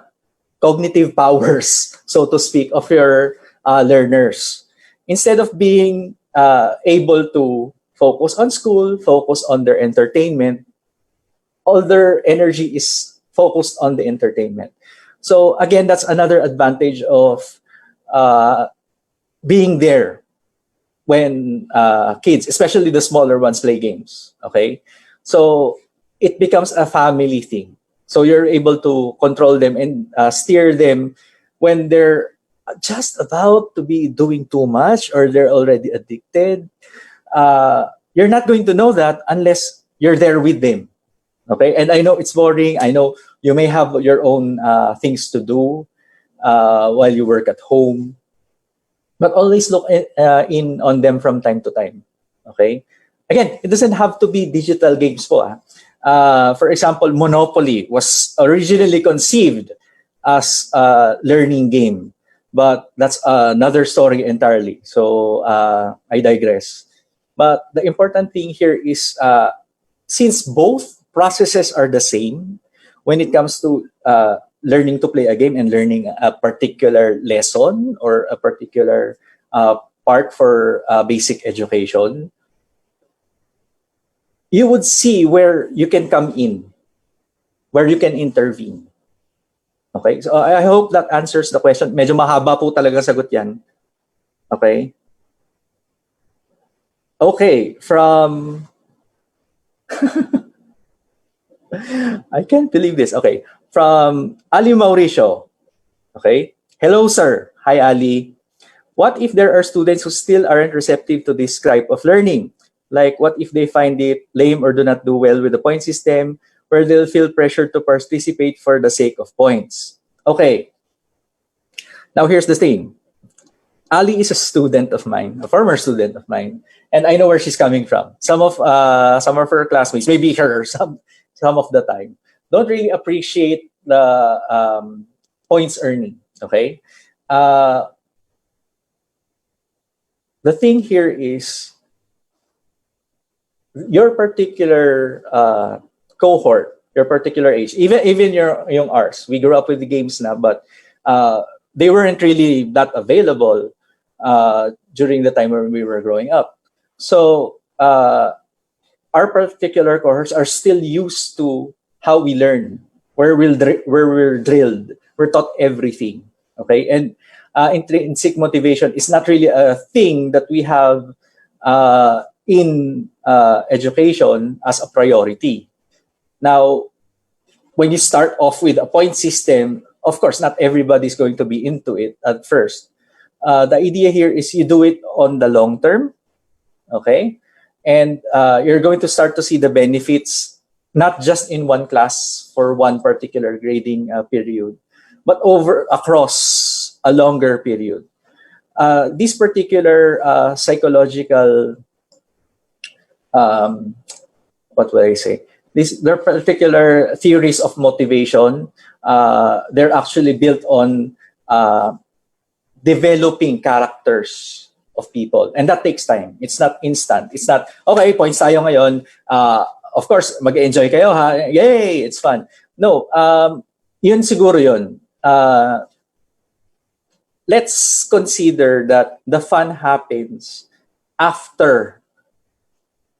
cognitive powers, so to speak, of your learners. Instead of being able to focus on school, focus on their entertainment, all their energy is focused on the entertainment. So again, that's another advantage of uh, being there when kids, especially the smaller ones, play games. Okay, so it becomes a family thing. So you're able to control them and steer them when they're just about to be doing too much or they're already addicted. You're not going to know that unless you're there with them. Okay, and I know it's boring. I know you may have your own things to do while you work at home, but always look in on them from time to time. Okay, again, it doesn't have to be digital games po. For example, Monopoly was originally conceived as a learning game, but that's another story entirely. So I digress. But the important thing here is since both processes are the same when it comes to learning to play a game and learning a particular lesson or a particular uh, part for basic education, you would see where you can come in, where you can intervene. Okay? So I hope that answers the question. Medyo mahaba po talaga sagot yan. Okay? Okay, from I can't believe this. Okay. From Ali Mauricio. Okay. Hello, sir. Hi, Ali. What if there are students who still aren't receptive to this type of learning? Like, what if they find it lame or do not do well with the point system, where they'll feel pressure to participate for the sake of points? Okay. Now, here's the thing. Ali is a student of mine, a former student of mine, and I know where she's coming from. Some of her classmates, maybe her, some of the time, don't really appreciate the points earning. Okay, uh, the thing here is your particular cohort, your particular age, even your ours. We grew up with the games now, but they weren't really that available during the time when we were growing up. So our particular cohorts are still used to how we learn, where we're drilled, we're taught everything. Okay, and intrinsic motivation is not really a thing that we have in education as a priority. Now, when you start off with a point system, of course, not everybody's going to be into it at first. The idea here is you do it on the long term, okay? And you're going to start to see the benefits, not just in one class for one particular grading period, but across a longer period. These particular psychological, what would I say? There are particular theories of motivation. They're actually built on developing characters of people, and that takes time. It's not instant. It's not okay. Points tayo ngayon. Of course, mag-enjoy kayo ha. Yay! It's fun. No, yun siguro yun. Let's consider that the fun happens after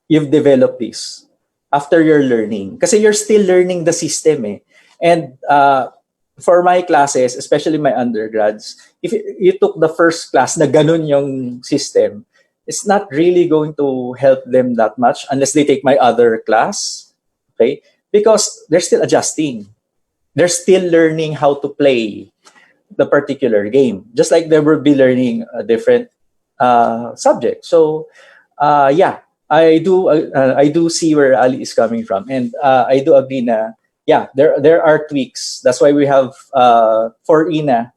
you've developed this, after you're learning. Kasi you're still learning the system eh. And for my classes, especially my undergrads, if you took the first class na ganun yung system, it's not really going to help them that much unless they take my other class, okay? Because they're still adjusting. They're still learning how to play the particular game, just like they will be learning a different subject. So, yeah, I do see where Ali is coming from, and I do agree na yeah, there are tweaks. That's why we have for Ina,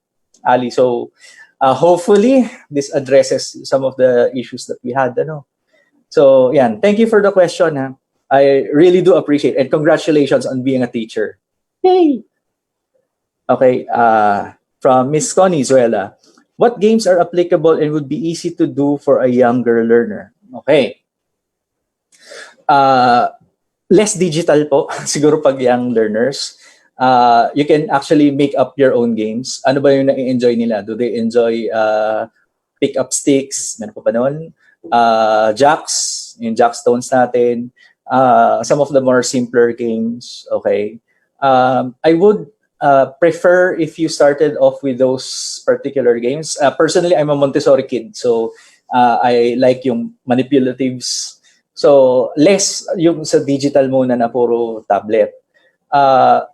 Ali. So hopefully this addresses some of the issues that we had. Ano? So yeah, thank you for the question. Ha? I really do appreciate it. And congratulations on being a teacher. Yay! Okay, from Miss Connie Zuela. What games are applicable and would be easy to do for a younger learner? Okay. Uh, Less digital po, siguro pag young learners. You can actually make up your own games. Ano ba yung na-enjoy nila? Do they enjoy pick up sticks? Meron pa ba nun? Jacks, yung jackstones natin. Some of the more simpler games. Okay. I would prefer if you started off with those particular games. Personally, I'm a Montessori kid. So, I like yung manipulatives. So, less yung sa digital muna na puro tablet. At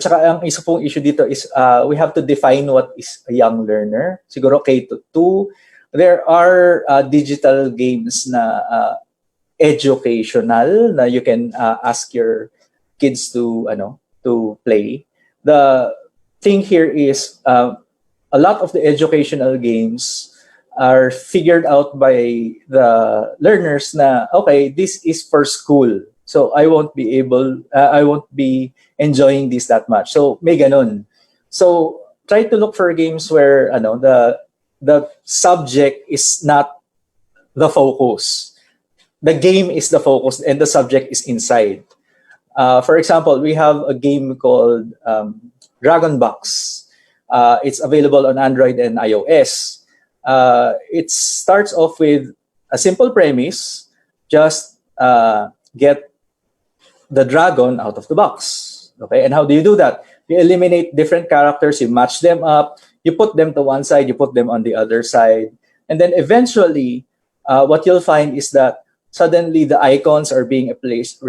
saka ang isa pong issue dito is we have to define what is a young learner. Siguro K-2. There are digital games na educational na you can ask your kids to play. The thing here is a lot of the educational games are figured out by the learners na okay, this is for school. So I won't be enjoying this that much. So may ganun. So try to look for games where the subject is not the focus. The game is the focus and the subject is inside. For example, we have a game called Dragon Box. It's available on Android and iOS. It starts off with a simple premise: just get the dragon out of the box. Okay, and how do you do that? You eliminate different characters, you match them up, you put them to one side, you put them on the other side, and then eventually, what you'll find is that suddenly the icons are being replaced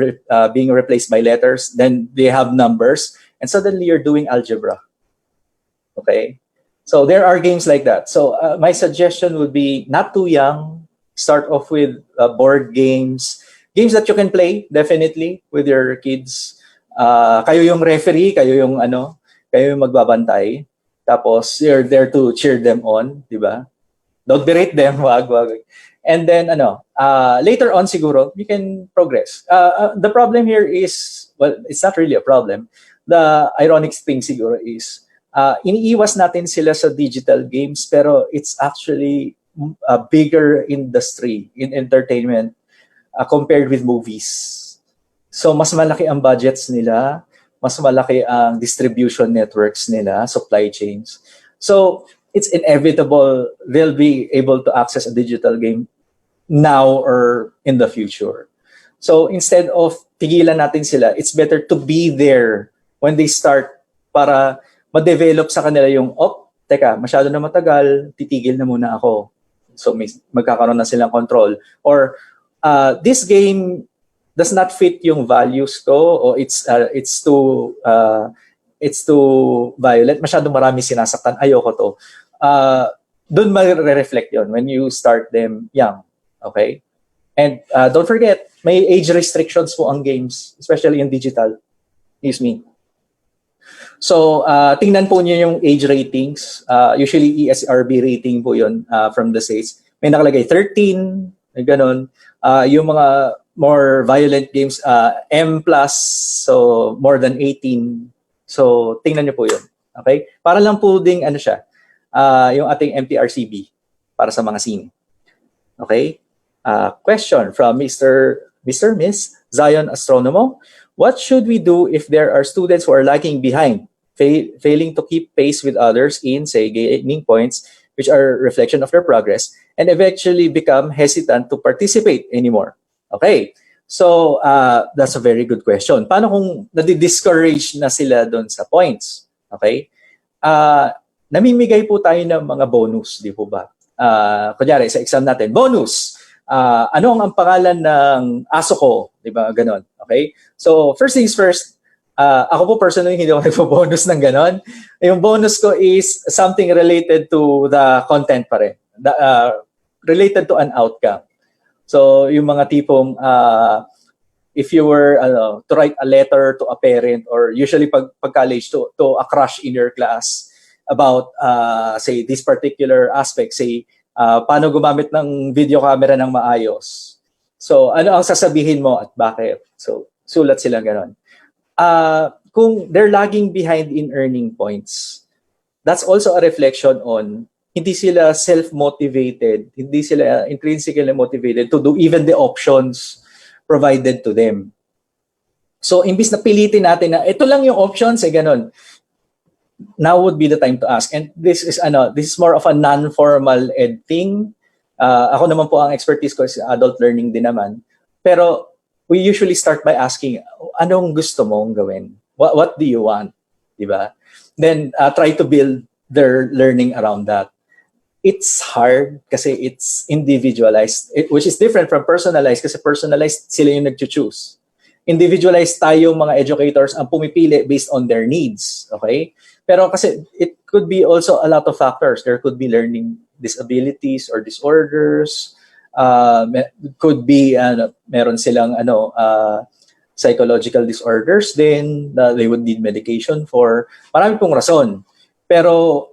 by letters. Then they have numbers, and suddenly you're doing algebra. Okay, so there are games like that. So my suggestion would be not too young. Start off with board games. Games that you can play, definitely, with your kids. Kayo yung referee, kayo yung magbabantay. Tapos, you're there to cheer them on, di ba? Don't berate them, wag. And then, later on siguro, you can progress. The problem here is, well, it's not really a problem. The ironic thing siguro is, iniiwas natin sila sa digital games, pero it's actually a bigger industry in entertainment compared with movies. So mas malaki ang budgets nila, mas malaki ang distribution networks nila, supply chains. So it's inevitable they'll be able to access a digital game now or in the future. So instead of tigilan natin sila, it's better to be there when they start para ma-develop sa kanila yung, teka, masyado na matagal, titigil na muna ako. So magkakaroon na silang control. Or this game does not fit yung values ko, o it's too violent, masyadong marami sinasaktan, ayoko to. Doon ma-reflect yon when you start them young. Okay? And don't forget, may age restrictions po ang games, especially in digital. Excuse me. So, tingnan po niyo yung age ratings. Usually, ESRB rating po yun from the States. May nakalagay 13, ganun. Yung mga more violent games, M+, so more than 18. So, tingnan niyo po yun. Okay? Para lang po ding, yung ating MTRCB para sa mga scene. Okay? Question from Mr. Miss Zion Astronomo. What should we do if there are students who are lagging behind, failing to keep pace with others in, say, gaining points, which are a reflection of their progress, and eventually become hesitant to participate anymore? Okay, so that's a very good question. Paano kung nadi-discourage na sila doon sa points? Okay, namimigay po tayo ng mga bonus, di po ba? Kunyari, sa exam natin, bonus! Ano ang pangalan ng aso ko? Di ba? Ganon. Okay? So, first things first, ako po personally hindi ako nagpo-bonus ng ganon. Yung bonus ko is something related to the content pa rin. Related to an outcome. So, yung mga tipong, if you were to write a letter to a parent, or usually pag college to a crush in your class about, say, this particular aspect, say, paano gumamit ng video camera ng maayos. So, ano ang sasabihin mo at bakit? So, sulat sila ganon. kung they're lagging behind in earning points, that's also a reflection on hindi sila self-motivated, hindi sila intrinsically motivated to do even the options provided to them. So, imbis na pilitin natin na ito lang yung options, ganun. Now would be the time to ask. And this is more of a non-formal ed thing. Ako naman po ang expertise ko is adult learning din naman. Pero we usually start by asking, anong gusto mong gawin? What do you want? Diba? Then try to build their learning around that. It's hard kasi it's individualized, which is different from personalized kasi personalized sila yung nag-choose. Individualized tayo mga educators ang pumipili based on their needs. Okay? Pero kasi it could be also a lot of factors. There could be learning disabilities or disorders. Could be meron silang psychological disorders din that they would need medication for. Marami pong rason. Pero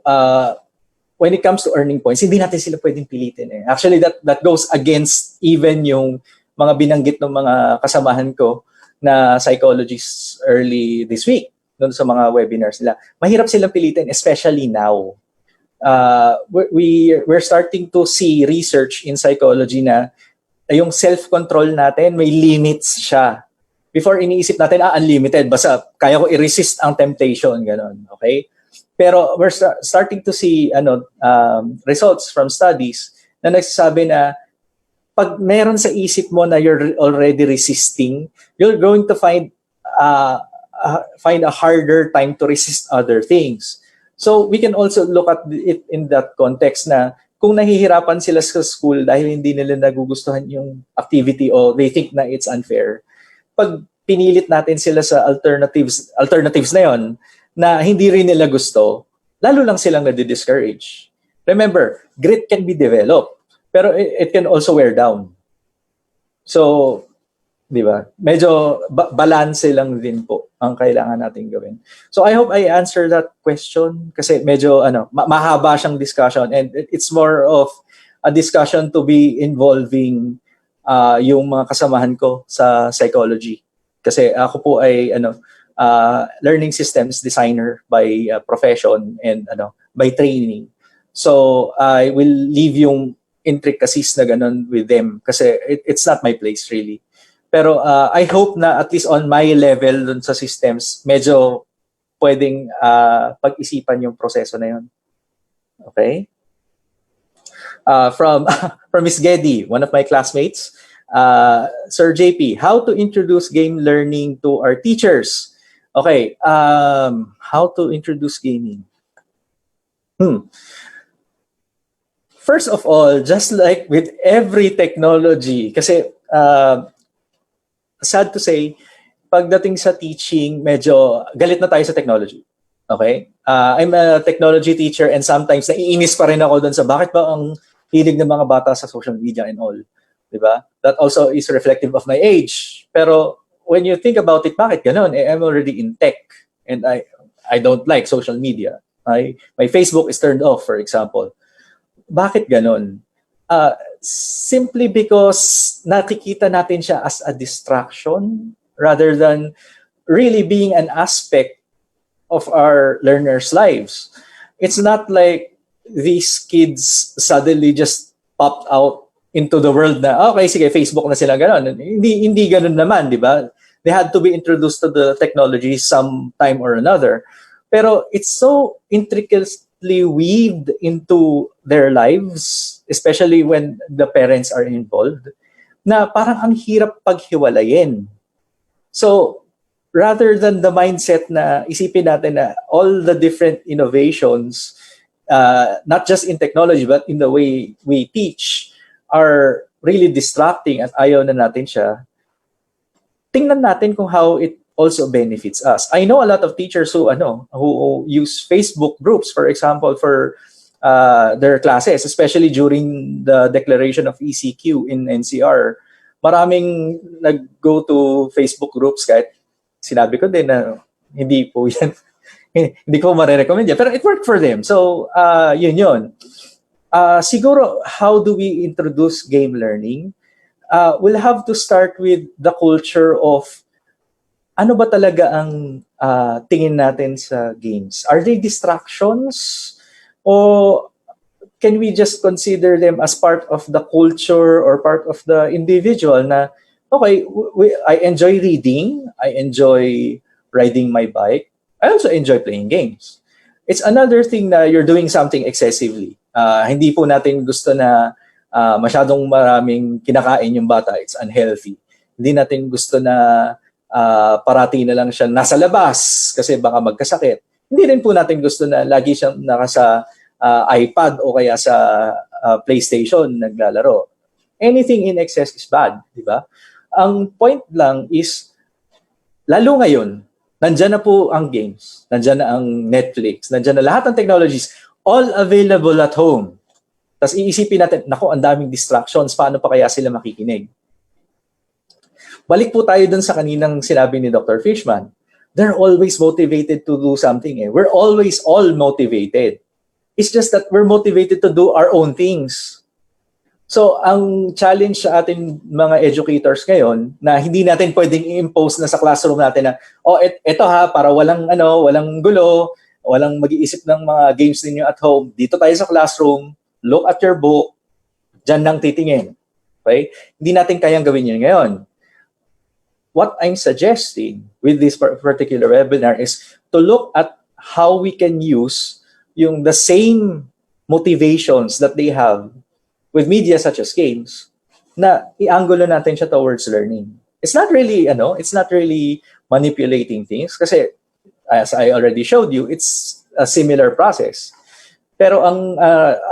when it comes to earning points, hindi natin sila pwedeng pilitin eh. Actually, that goes against even yung mga binanggit ng mga kasamahan ko na psychologists early this week doon sa mga webinars nila. Mahirap silang pilitin, especially now. We're starting to see research in psychology na yung self-control natin, may limits siya. Before iniisip natin, unlimited, basta kaya ko i-resist ang temptation, ganun, okay? Pero we're starting to see results from studies na nagsasabi na pag meron sa isip mo na you're already resisting, you're going to find a harder time to resist other things. So we can also look at it in that context na kung nahihirapan sila sa school dahil hindi nila nagugustuhan yung activity o they think na it's unfair, pag pinilit natin sila sa alternatives na yon na hindi rin nila gusto, lalo lang silang nadi-discourage. Remember, grit can be developed, pero it can also wear down. So, di ba? Medyo balance lang din po ang kailangan natin gawin. So, I hope I answered that question kasi medyo mahaba siyang discussion and it's more of a discussion to be involving yung mga kasamahan ko sa psychology. Kasi ako po ay learning systems designer by profession and by training. So I will leave yung intricacies na ganun with them kasi it's not my place really. Pero I hope na at least on my level dun sa systems, medyo pwedeng pag-isipan yung proseso na yun. Okay? From Miss Geddy, one of my classmates, Sir JP, how to introduce game learning to our teachers? Okay, how to introduce gaming? First of all, just like with every technology, kasi sad to say, pagdating sa teaching, medyo galit na tayo sa technology. Okay? I'm a technology teacher and sometimes naiinis pa rin ako dun sa bakit ba ang hilig ng mga bata sa social media and all. Diba? That also is reflective of my age. Pero when you think about it, bakit ganun? I'm already in tech and I don't like social media. My Facebook is turned off, for example. Bakit ganun? Simply because nakikita natin siya as a distraction rather than really being an aspect of our learners' lives. It's not like these kids suddenly just popped out into the world na, okay, sige, Facebook na sila, gano'n. Hindi gano'n naman, di ba? They had to be introduced to the technology some time or another. Pero it's so intricately weaved into their lives, especially when the parents are involved, na parang ang hirap paghiwalayin. So, rather than the mindset na isipin natin na all the different innovations, not just in technology, but in the way we teach, are really distracting at ayaw na natin siya, tingnan natin kung how it also benefits us. I know a lot of teachers who use Facebook groups, for example, for their classes, especially during the declaration of ECQ in NCR. Maraming nag-go to Facebook groups kahit sinabi ko din na hindi po yan, hindi ko marirecommend yan, pero it worked for them. So, yun. Siguro, how do we introduce game learning? We'll have to start with the culture of ano ba talaga ang tingin natin sa games? Are they distractions? O can we just consider them as part of the culture or part of the individual na, okay, I enjoy reading, I enjoy riding my bike, I also enjoy playing games. It's another thing na you're doing something excessively. Hindi po natin gusto na masyadong maraming kinakain yung bata. It's unhealthy. Hindi natin gusto na parati na lang siya nasa labas kasi baka magkasakit. Hindi rin po natin gusto na lagi siyang nakasa iPad o kaya sa PlayStation naglalaro. Anything in excess is bad, di ba? Ang point lang is, lalo ngayon, nandyan na po ang games, nandyan na ang Netflix, nandyan na lahat ng technologies, all available at home. Tapos iisipin natin, naku, ang daming distractions, paano pa kaya sila makikinig? Balik po tayo dun sa kaninang sinabi ni Dr. Fishman. They're always motivated to do something. We're always all motivated. It's just that we're motivated to do our own things. So, ang challenge sa ating mga educators ngayon, na hindi natin pwedeng i-impose na sa classroom natin na, eto ha, para walang gulo, walang mag-iisip ng mga games ninyo at home. Dito tayo sa classroom, look at your book, dyan lang titingin. Okay? Hindi natin kayang gawin yun ngayon. What I'm suggesting with this particular webinar is to look at how we can use the same motivations that they have with media such as games na i-angulo natin siya towards learning. It's not really manipulating things kasi as I already showed you, it's a similar process. Pero ang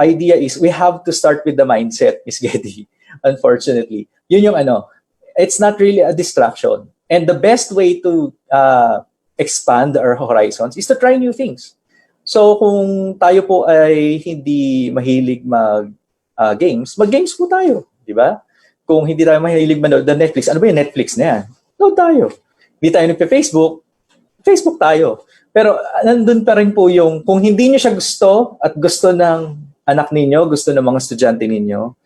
idea is we have to start with the mindset, Ms. Geddy, unfortunately. Yun yung it's not really a distraction. And the best way to expand our horizons is to try new things. So kung tayo po ay hindi mahilig mag-games, mag-games po tayo, di ba? Kung hindi tayo mahilig manood ng Netflix, ano ba yung Netflix na yan? Load tayo. Hindi tayo nagpe-Facebook, Facebook tayo. Pero nandun pa rin po yung, kung hindi nyo siya gusto at gusto ng anak ninyo, gusto ng mga estudyante ninyo,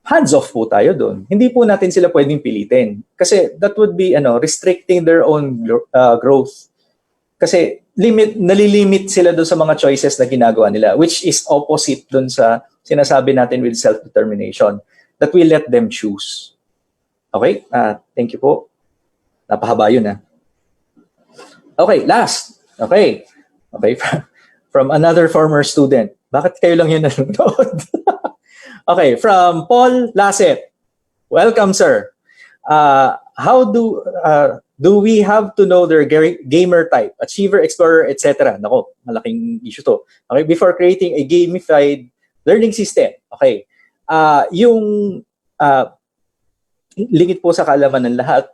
hands off po tayo doon. Hindi po natin sila pwedeng pilitin. Kasi that would be restricting their own growth. Kasi nalilimit sila doon sa mga choices na ginagawa nila, which is opposite doon sa sinasabi natin with self-determination, that we let them choose. Okay? Thank you po. Napahaba yun Okay, last. Okay. From another former student. Bakit kayo lang yun nanonood? Okay, from Paul Lasset. Welcome, sir. How do we have to know their gamer type, achiever, explorer, etc.? Nako, malaking issue to. Okay, before creating a gamified learning system. Okay. Lingit po sa kaalaman ng lahat,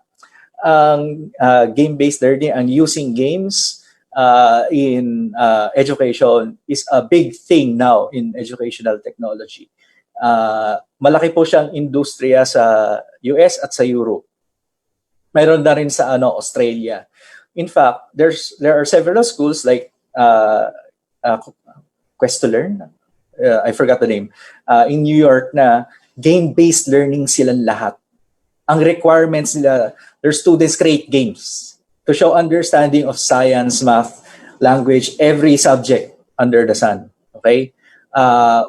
ang game-based learning, ang using games in education is a big thing now in educational technology. Malaki po siyang industriya sa US at sa Europe. Mayroon na rin sa Australia. In fact, there are several schools like Quest to Learn, I forgot the name, in New York na game-based learning silang lahat. Ang requirements nila, their students create games to show understanding of science, math, language, every subject under the sun. Okay?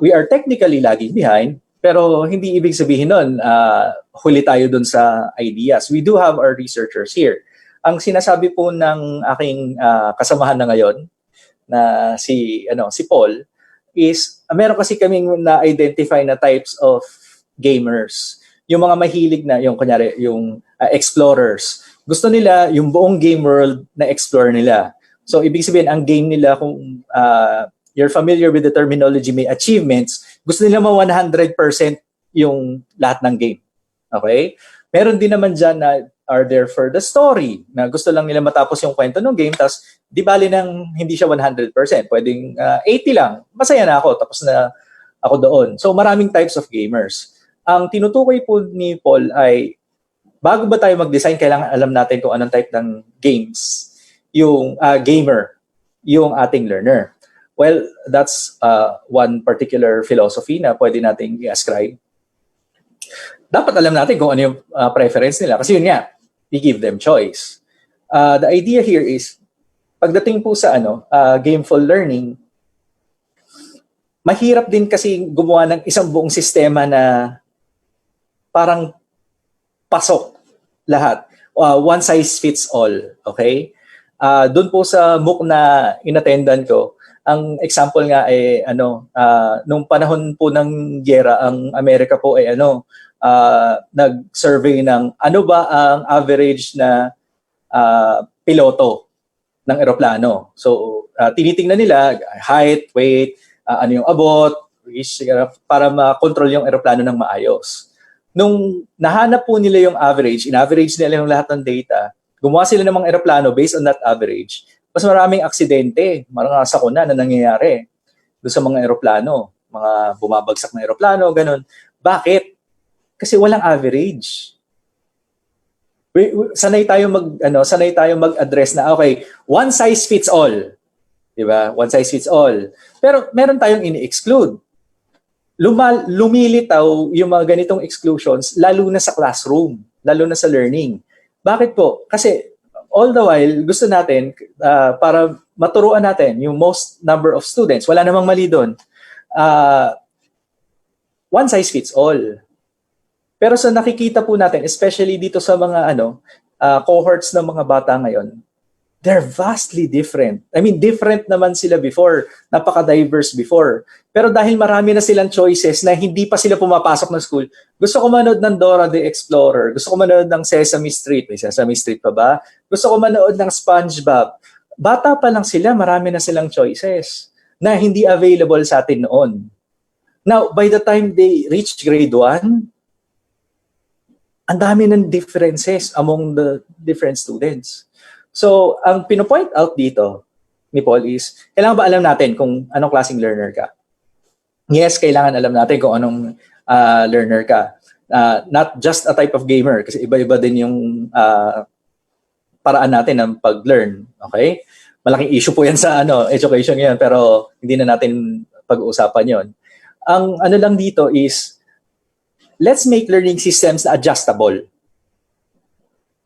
We are technically lagging behind, pero hindi ibig sabihin nun, huli tayo dun sa ideas. We do have our researchers here. Ang sinasabi po ng aking kasamahan na ngayon, na si Paul, is meron kasi kaming na-identify na types of gamers. Yung mga mahilig na, yung kunyari, yung explorers. Gusto nila yung buong game world na explore nila. So, ibig sabihin, ang game nila, kung you're familiar with the terminology, may achievements, gusto nila 100% yung lahat ng game. Okay? Meron din naman dyan na are there for the story, na gusto lang nila matapos yung kwento ng game, tapos di bali nang hindi siya 100%, pwedeng 80 lang, masaya na ako, tapos na ako doon. So maraming types of gamers. Ang tinutukoy po ni Paul ay, bago ba tayo mag-design, kailangan alam natin kung anong type ng games yung gamer, yung ating learner. Well, that's one particular philosophy na pwede nating i-ascribe. Dapat alam natin kung ano yung preference nila. Kasi yun nga, we give them choice. The idea here is, pagdating po sa gameful learning, mahirap din kasi gumawa ng isang buong sistema na parang pasok lahat. One size fits all. Okay? Doon po sa MOOC na inattendan ko, ang example nga ay nung panahon po ng giyera, ang Amerika po ay nag-survey ng ano ba ang average na piloto ng eroplano. So tinitingnan nila height, weight, ano yung abot, para ma-control yung eroplano ng maayos. Nung nahanap po nila yung average, in-average nila yung lahat ng data, gumawa sila ng mga eroplano based on that average, mas maraming aksidente, mga sakuna na nangyayari doon sa mga eroplano, mga bumabagsak na eroplano, ganun. Bakit? Kasi walang average. Sanay tayo mag-address na okay, one size fits all. 'Di ba? One size fits all. Pero meron tayong ini-exclude. Lumilitaw yung mga ganitong exclusions lalo na sa classroom, lalo na sa learning. Bakit po? Kasi all the while gusto natin para maturuan natin yung most number of students. Wala namang mali doon. One size fits all. Pero sa nakikita po natin, especially dito sa mga cohorts ng mga bata ngayon, they're vastly different. I mean, different naman sila before. Napaka-diverse before. Pero dahil marami na silang choices na hindi pa sila pumapasok ng school, gusto ko manood ng Dora the Explorer. Gusto ko manood ng Sesame Street. May Sesame Street pa ba? Gusto ko manood ng SpongeBob. Bata pa lang sila, marami na silang choices na hindi available sa atin noon. Now, by the time they reach grade 1, ang dami ng differences among the different students. So, ang pinopoint out dito ni Paul is, kailangan ba alam natin kung anong klaseng learner ka? Yes, kailangan alam natin kung anong learner ka. Not just a type of gamer, kasi iba-iba din yung paraan natin ng pag-learn. Okay? Malaking issue po yan sa education yan, pero hindi na natin pag-uusapan yon. Ang lang dito is, let's make learning systems na adjustable.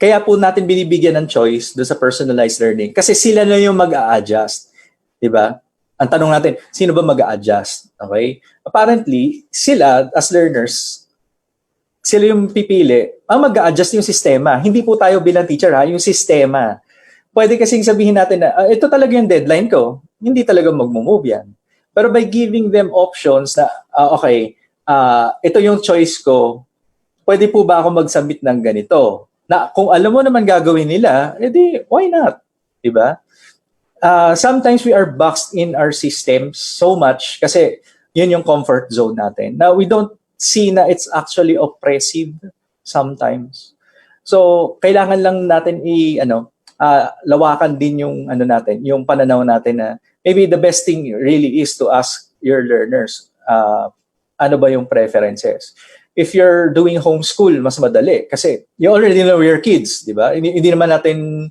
Kaya po natin binibigyan ng choice doon sa personalized learning. Kasi sila na yung mag-a-adjust. Diba? Ang tanong natin, sino ba mag-a-adjust? Okay? Apparently, sila as learners, sila yung pipili. Ang mag-a-adjust yung sistema. Hindi po tayo bilang teacher, yung sistema. Pwede kasing sabihin natin na, ito talaga yung deadline ko. Hindi talaga mag-move yan. Pero by giving them options na, ito yung choice ko, pwede po ba ako mag-submit ng ganito? Na kung alam mo naman gagawin nila, edi why not? Diba? Sometimes we are boxed in our systems so much kasi yun yung comfort zone natin. Now, we don't see na it's actually oppressive sometimes. So, kailangan lang natin lawakan din yung natin, yung pananaw natin na maybe the best thing really is to ask your learners, ano ba yung preferences? If you're doing homeschool, mas madali. Kasi you already know your kids, di ba? Hindi naman natin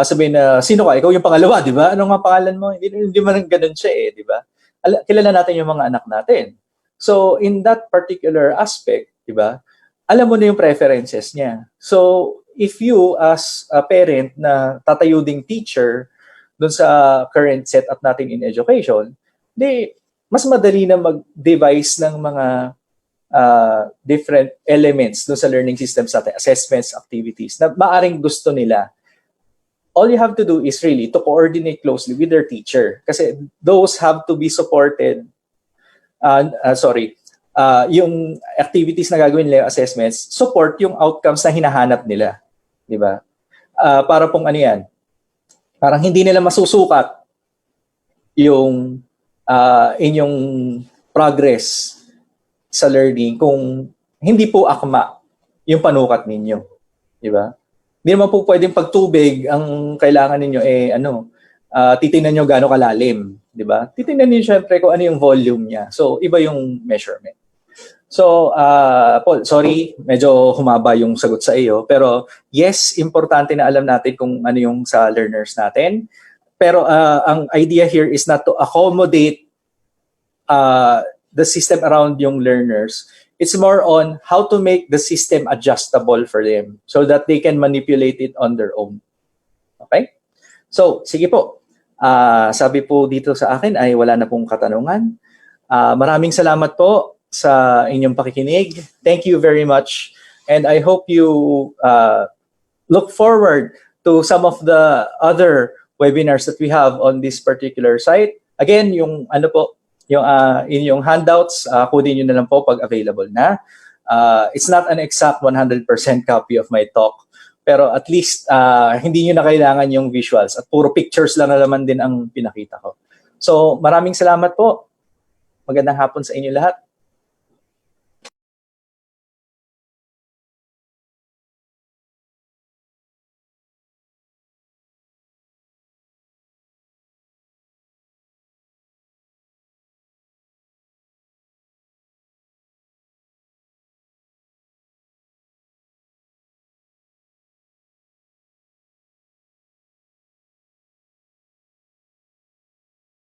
sabihin na, sino ka? Ikaw yung pangalawa, di ba? Ano nga pangalan mo? Hindi man ganun siya di ba? Kilala natin yung mga anak natin. So, in that particular aspect, di ba? Alam mo na yung preferences niya. So, if you as a parent na tatayo ding teacher dun sa current setup natin in education, mas madali na mag-devise ng mga different elements do sa learning systems natin, assessments, activities, na maaring gusto nila. All you have to do is really to coordinate closely with their teacher. Kasi those have to be supported. Yung activities na gagawin nila, assessments, support yung outcomes na hinahanap nila. Di ba? Para pong parang hindi nila masusukat yung inyong progress sa learning kung hindi po akma yung panukat ninyo. Di ba? Hindi naman po pwedeng pagtubig ang kailangan ninyo titingnan nyo gaano kalalim. Di ba? Titingnan niyo syempre kung ano yung volume niya. So, iba yung measurement. So, Paul, sorry, medyo humaba yung sagot sa iyo. Pero yes, importante na alam natin kung ano yung sa learners natin. Pero ang idea here is not to accommodate the system around yung learners. It's more on how to make the system adjustable for them so that they can manipulate it on their own. Okay? So, sige po. Sabi po dito sa akin ay wala na pong katanungan. Maraming salamat po sa inyong pakikinig. Thank you very much. And I hope you look forward to some of the other webinars that we have on this particular site. Again, yung ano po, yung inyong handouts, kunin nyo na lang po pag available na. It's not an exact 100% copy of my talk, pero at least hindi nyo na kailangan yung visuals at puro pictures lang na naman din ang pinakita ko. So maraming salamat po. Magandang hapon sa inyo lahat.